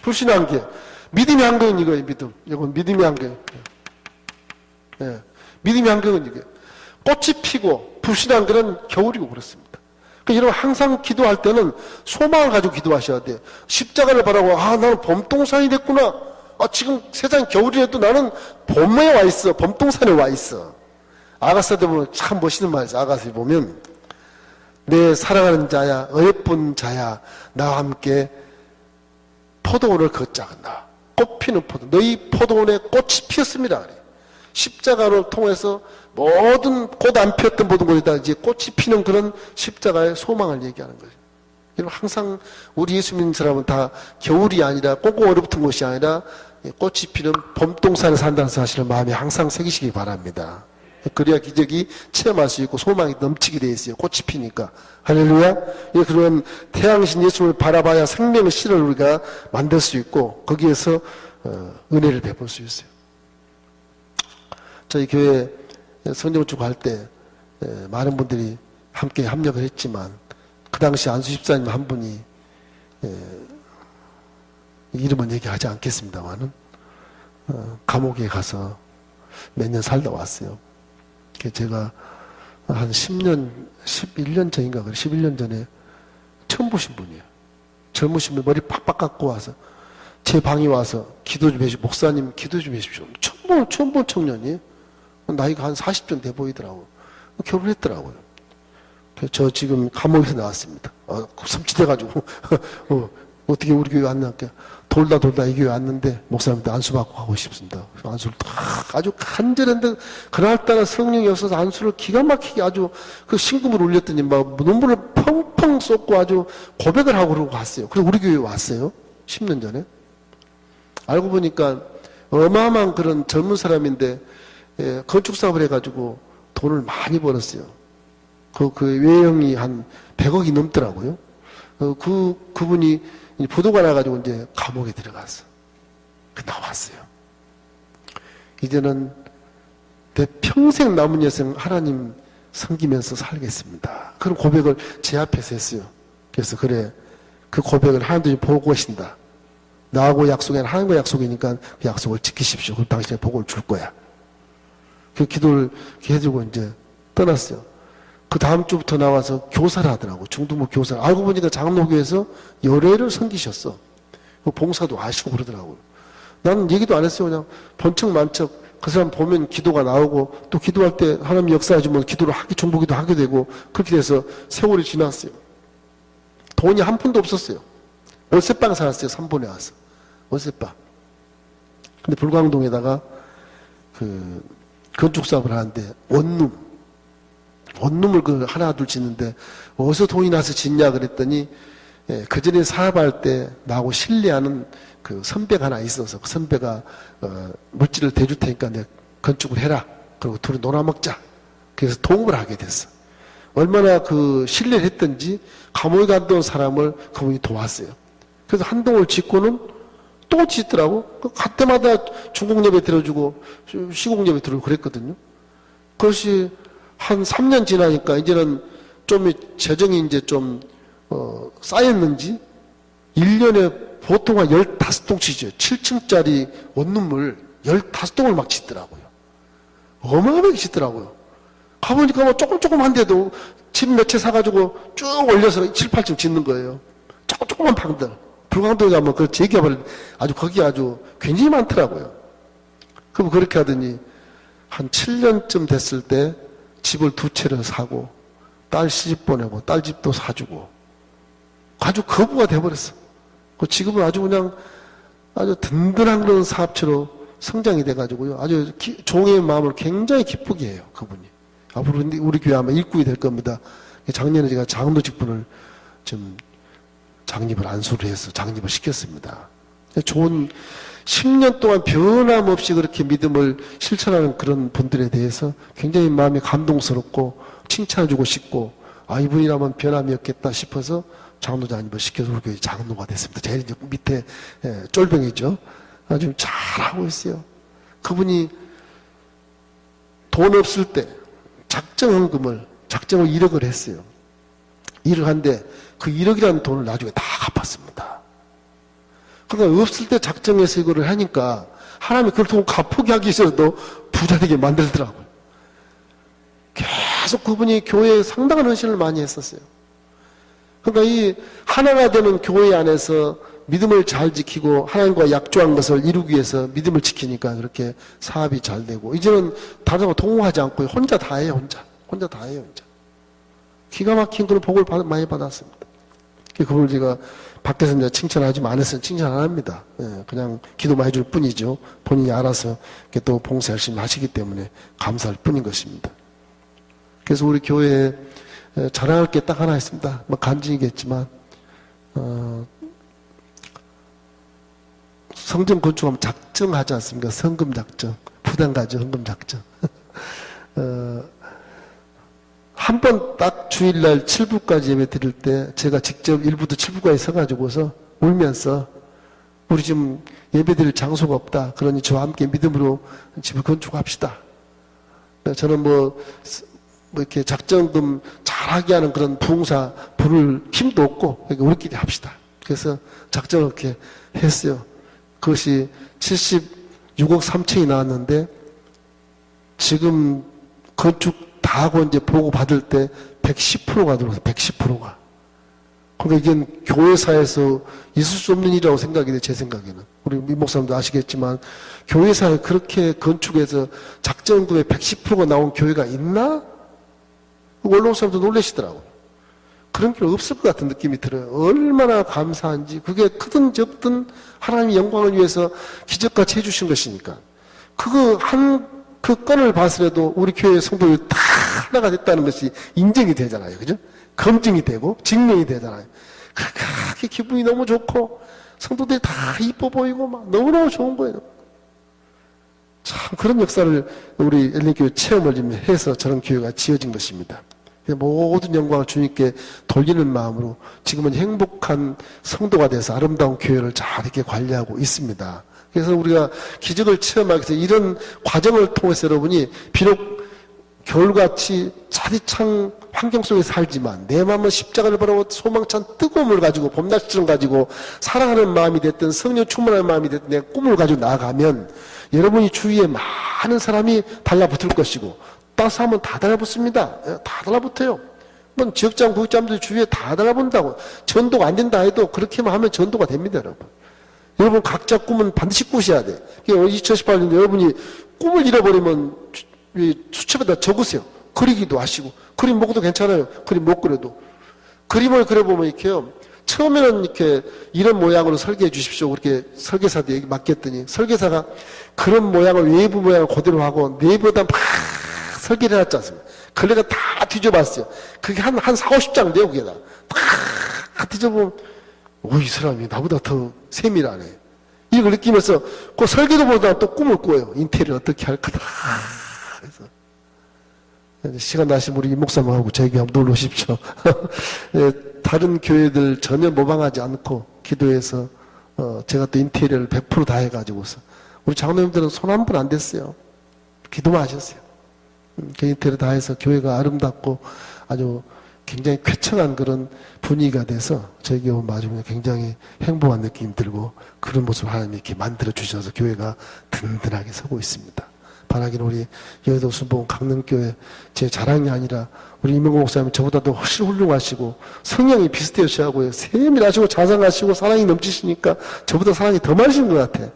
불신의 환경. 믿음의 환경은 이거예요. 믿음. 이건 믿음의 환경. 예. 믿음의 환경은 이게 꽃이 피고 불신의 환경은 겨울이고 그렇습니다. 그러니까 여러분 항상 기도할 때는 소망을 가지고 기도하셔야 돼요. 십자가를 바라고 나는 봄동산이 됐구나. 지금 세상 겨울이라도 나는 봄에 와 있어. 봄동산에 와 있어. 아가서에 보면 참 멋있는 말이죠. 아가서에 보면 내 사랑하는 자야 어예쁜 자야 나와 함께 포도원을 걷자간다. 꽃피는 포도 너희 포도원에 꽃이 피었습니다. 그래. 십자가를 통해서 모든 꽃 안 피었던 모든 곳에다 이제 꽃이 피는 그런 십자가의 소망을 얘기하는 거예요. 여러분 항상 우리 예수 믿는 사람은 다 겨울이 아니라 꽁꽁 얼어붙은 곳이 아니라 꽃이 피는 봄동산에 산다는 사실을 마음에 항상 새기시기 바랍니다. 그래야 기적이 체험할 수 있고 소망이 넘치게 되어 있어요. 꽃이 피니까. 할렐루야. 그런 태양신 예수를 바라봐야 생명의 씨를 우리가 만들 수 있고 거기에서 은혜를 베풀 수 있어요. 저희 교회 성경축 할 때 많은 분들이 함께 합력을 했지만 그 당시 안수 집사님 한 분이 이름은 얘기하지 않겠습니다만은 감옥에 가서 몇 년 살다 왔어요. 제가 한 11년 전인가 그래 11년 전에 처음 보신 분이에요. 젊으신 분 머리 팍팍 깎고 와서 제 방에 와서 기도 좀 해주십시오. 목사님 기도 좀 해주십시오. 처음 본 청년이에요. 나이가 한 40전 돼 보이더라고요. 결혼했더라고요. 저 지금 감옥에서 나왔습니다. 섬찟해가지고 어떻게 우리 교회 왔나? 돌다 이 교회 왔는데 목사님한테 안수 받고 가고 싶습니다. 안수를 아주 간절한데 그날따라 성령이 없어서 안수를 기가 막히게 아주 그 신금을 울렸더니 막 눈물을 펑펑 쏟고 아주 고백을 하고 그러고 갔어요. 그래서 우리 교회에 왔어요. 10년 전에. 알고 보니까 어마어마한 그런 젊은 사람인데 건축사업을 해가지고 돈을 많이 벌었어요. 그 외형이 한 100억이 넘더라고요. 그분이 부도가 나가지고 이제 감옥에 들어갔어. 나왔어요. 이제는 내 평생 남은 여생 하나님 섬기면서 살겠습니다. 그런 고백을 제 앞에서 했어요. 그래서 그래, 그 고백을 하나님도 보고 계신다. 나하고 약속이 아니라 하나님과 약속이니까 그 약속을 지키십시오. 그럼 당신의 복을 줄 거야. 그 기도를 해주고 이제 떠났어요. 그 다음 주부터 나와서 교사를 하더라고. 중등부 교사를. 알고 보니까 장로교에서 열애를 섬기셨어. 봉사도 하시고 그러더라고요. 나는 얘기도 안 했어요. 그냥 번쩍만쩍 그 사람 보면 기도가 나오고 또 기도할 때 하나님 역사해주면 기도를 하기 중보기도 하게 되고 그렇게 돼서 세월이 지났어요. 돈이 한 푼도 없었어요. 월세방 살았어요. 3번에 와서. 월세방. 근데 불광동에다가 건축사업을 하는데 원룸을 하나 둘 짓는데 어디서 돈이 나서 짓냐 그랬더니 그 전에 사업할 때 나하고 신뢰하는 그 선배가 하나 있어서 그 선배가 물질을 대줄 테니까 내가 건축을 해라. 그리고 둘이 놀아먹자. 그래서 도움을 하게 됐어. 얼마나 그 신뢰를 했던지 감옥에 갔던 사람을 그분이 도왔어요. 그래서 한 동을 짓고는 또 짓더라고. 갈 때마다 중국 예배 들어주고 시국 예배 들어주고 그랬거든요. 그것이 한 3년 지나니까 이제는 좀 재정이 이제 좀 쌓였는지 1년에 보통 한 15통치죠. 7층짜리 원룸을 15통을 막 짓더라고요. 어마어마하게 짓더라고요. 가보니까 뭐 조금한데도 집 몇 채 사가지고 쭉 올려서 7, 8층 짓는 거예요. 조그만 방들. 불광동에 가면 그 재개발 아주 거기 아주 굉장히 많더라고요. 그럼 그렇게 하더니 한 7년쯤 됐을 때 집을 2채를 사고 딸 시집 보내고 딸 집도 사주고 아주 거부가 돼버렸어. 지금은 아주 그냥 아주 든든한 그런 사업체로 성장이 돼가지고요. 아주 종의 마음을 굉장히 기쁘게 해요. 그분이. 앞으로 우리 교회 아마 일꾼이 될 겁니다. 작년에 제가 장로 직분을 좀 장립을 안수를 해서 장립을 시켰습니다. 좋은 10년 동안 변함없이 그렇게 믿음을 실천하는 그런 분들에 대해서 굉장히 마음이 감동스럽고 칭찬해주고 싶고 이분이라면 변함이 없겠다 싶어서 장로장님을 시켜서 우리 교회 장로가 됐습니다. 제일 밑에 쫄병이죠. 아주 잘하고 있어요. 그분이 돈 없을 때 작정을 1억을 했어요. 1억 한데 그 1억이라는 돈을 나중에 다 갚았습니다. 그러니까 없을 때 작정해서 이거를 하니까 하나님이 그걸 돈 갚게 싫어도 부자 되게 만들더라고요. 계속 그분이 교회에 상당한 헌신을 많이 했었어요. 그러니까 이 하나가 되는 교회 안에서 믿음을 잘 지키고 하나님과 약조한 것을 이루기 위해서 믿음을 지키니까 그렇게 사업이 잘 되고 이제는 다른 거 동호하지 않고 혼자 다 해요. 혼자 다 해요. 기가 막힌 그런 복을 많이 받았습니다. 그걸 제가 밖에서 이제 칭찬하지 안에서는 칭찬 안 합니다. 그냥 기도만 해줄 뿐이죠. 본인이 알아서 또 봉사 열심히 하시기 때문에 감사할 뿐인 것입니다. 그래서 우리 교회에 자랑할 게 딱 하나 있습니다. 뭐 간증이겠지만 성전 건축하면 작정하지 않습니까? 성금 작정, 부담 가죠. 헌금 작정. 한 번 딱 주일날 7부까지 예배 드릴 때 제가 직접 1부도 7부까지 서가지고서 울면서 우리 지금 예배 드릴 장소가 없다. 그러니 저와 함께 믿음으로 집을 건축합시다. 저는 뭐 이렇게 작정금 잘하게 하는 그런 부흥사 부를 힘도 없고 그러니까 우리끼리 합시다. 그래서 작정을 이렇게 했어요. 그것이 76억 3천이 나왔는데 지금 건축 다 하고 이제 보고 받을 때 110%가 들어와서 110%가. 그러니까 이게 교회사에서 있을 수 없는 일이라고 생각이 돼, 제 생각에는. 우리 미 목사님도 아시겠지만 교회사에 그렇게 건축해서 작정금의 110%가 나온 교회가 있나? 원로 사람도 놀라시더라고요. 그런 게 없을 것 같은 느낌이 들어요. 얼마나 감사한지. 그게 크든 적든 하나님의 영광을 위해서 기적같이 해주신 것이니까. 그 건을 봐서라도 우리 교회 성도들이 다 하나가 됐다는 것이 인정이 되잖아요. 그죠? 검증이 되고 증명이 되잖아요. 그렇게 기분이 너무 좋고 성도들이 다 이뻐 보이고 막 너무너무 좋은 거예요. 참 그런 역사를 우리 엘린교회 체험을 좀 해서 저런 교회가 지어진 것입니다. 모든 영광을 주님께 돌리는 마음으로 지금은 행복한 성도가 돼서 아름다운 교회를 잘 이렇게 관리하고 있습니다. 그래서 우리가 기적을 체험하기 위해서 이런 과정을 통해서 여러분이 비록 겨울같이 차디찬 환경 속에 살지만 내 마음은 십자가를 바라고 소망찬 뜨거움을 가지고 봄날씨처럼 가지고 사랑하는 마음이 됐든 성령 충만한 마음이 됐든 내 꿈을 가지고 나아가면 여러분이 주위에 많은 사람이 달라붙을 것이고 따스하면 다 달라붙습니다. 다 달라붙어요. 뭐 지역장, 구역장들 주위에 다 달라붙는다고. 전도가 안 된다 해도 그렇게만 하면 전도가 됩니다, 여러분. 여러분 각자 꿈은 반드시 꾸셔야 돼. 2018년도 여러분이 꿈을 잃어버리면 수첩에다 적으세요. 그리기도 하시고. 그림 못 그려도 괜찮아요. 그림 못 그려도. 그림을 그려보면 이렇게요. 처음에는 이렇게 이런 모양으로 설계해 주십시오. 그렇게 설계사도 얘기 맡겼더니 설계사가 그런 모양을 외부 모양을 그대로 하고 내부에다 막 설계를 해놨지 않습니까? 그걸 내가 다 뒤져봤어요. 그게 한 4, 50장 돼요, 그게 다. 다 뒤져보면, 이 사람이 나보다 더 세밀하네. 이걸 느끼면서, 그 설계도 보다 또 꿈을 꿔요. 인테리어 어떻게 할 거다. 그래서. 시간 나시면 우리 목사님하고 저희 교회 한번 놀러 오십시오. 다른 교회들 전혀 모방하지 않고 기도해서, 제가 또 인테리어를 100% 다 해가지고서. 우리 장로님들은 손 한 번 안 댔어요. 기도만 하셨어요. 개인태를 다해서 교회가 아름답고 아주 굉장히 쾌청한 그런 분위기가 돼서 저희 교회 마주 굉장히 행복한 느낌이 들고 그런 모습을 하나님이 이렇게 만들어 주셔서 교회가 든든하게 서고 있습니다. 바라기는 우리 여의도 순복음 강릉교회 제 자랑이 아니라 우리 이명국 목사님이 저보다도 훨씬 훌륭하시고 성향이 비슷하시고 세밀하시고 자상하시고 사랑이 넘치시니까 저보다 사랑이 더 많으신 것 같아.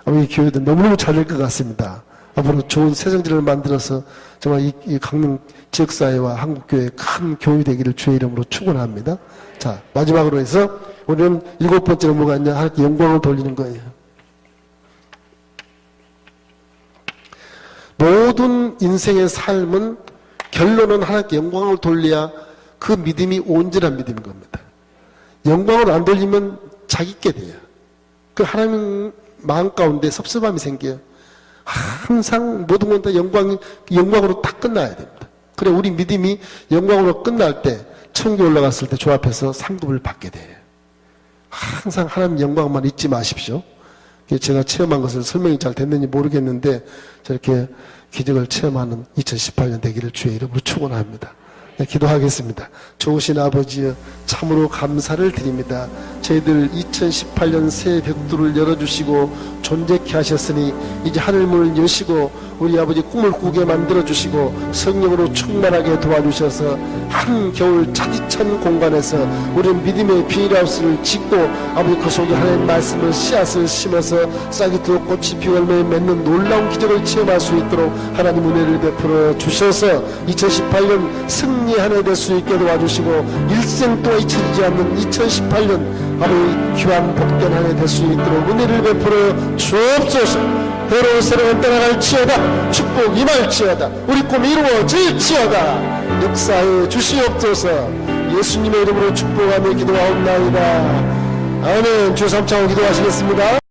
우리 교회도 너무너무 잘 될 것 같습니다. 앞으로 좋은 새정지를 만들어서 정말 이 강릉 지역사회와 한국교회의 큰 교회 되기를 주의 이름으로 축원합니다. 자, 마지막으로 해서 우리는 7번째로 뭐가 있냐? 하나님께 영광을 돌리는 거예요. 모든 인생의 삶은 결론은 하나님께 영광을 돌려야 그 믿음이 온전한 믿음인 겁니다. 영광을 안 돌리면 자기께 돼요. 그 하나님 마음 가운데 섭섭함이 생겨요. 항상 모든 건 다 영광으로 다 끝나야 됩니다. 그래 우리 믿음이 영광으로 끝날 때 천국에 올라갔을 때 주 앞에서 상급을 받게 돼요. 항상 하나님 영광만 잊지 마십시오. 제가 체험한 것을 설명이 잘 됐는지 모르겠는데 저렇게 기적을 체험하는 2018년 되기를 주의 이름으로 축원합니다. 네, 기도하겠습니다. 좋으신 아버지여 참으로 감사를 드립니다. 저희들 2018년 새 벽두를 열어주시고 존재케 하셨으니 이제 하늘문을 여시고 우리 아버지 꿈을 꾸게 만들어주시고 성령으로 충만하게 도와주셔서 한겨울 차디찬 공간에서 우리는 믿음의 비닐하우스를 짓고 아버지 그 속에 하나님의 말씀을 씨앗을 심어서 싹이 들어 꽃이 피고 열매를 맺는 놀라운 기적을 체험할 수 있도록 하나님 은혜를 베풀어 주셔서 2018년 승리의 한 해 될 수 있게 도와주시고 일생 동안 잊혀지지 않는 2018년 아버지 귀한 복된 한 해 될 수 있도록 은혜를 베풀어 주옵소서. 더러운 새로운 떠나갈지어다. 축복 임할지어다. 우리 꿈이 이루어질지어다. 역사에 주시옵소서. 예수님의 이름으로 축복하며 기도하옵나이다. 아멘. 주 3차원 기도하시겠습니다.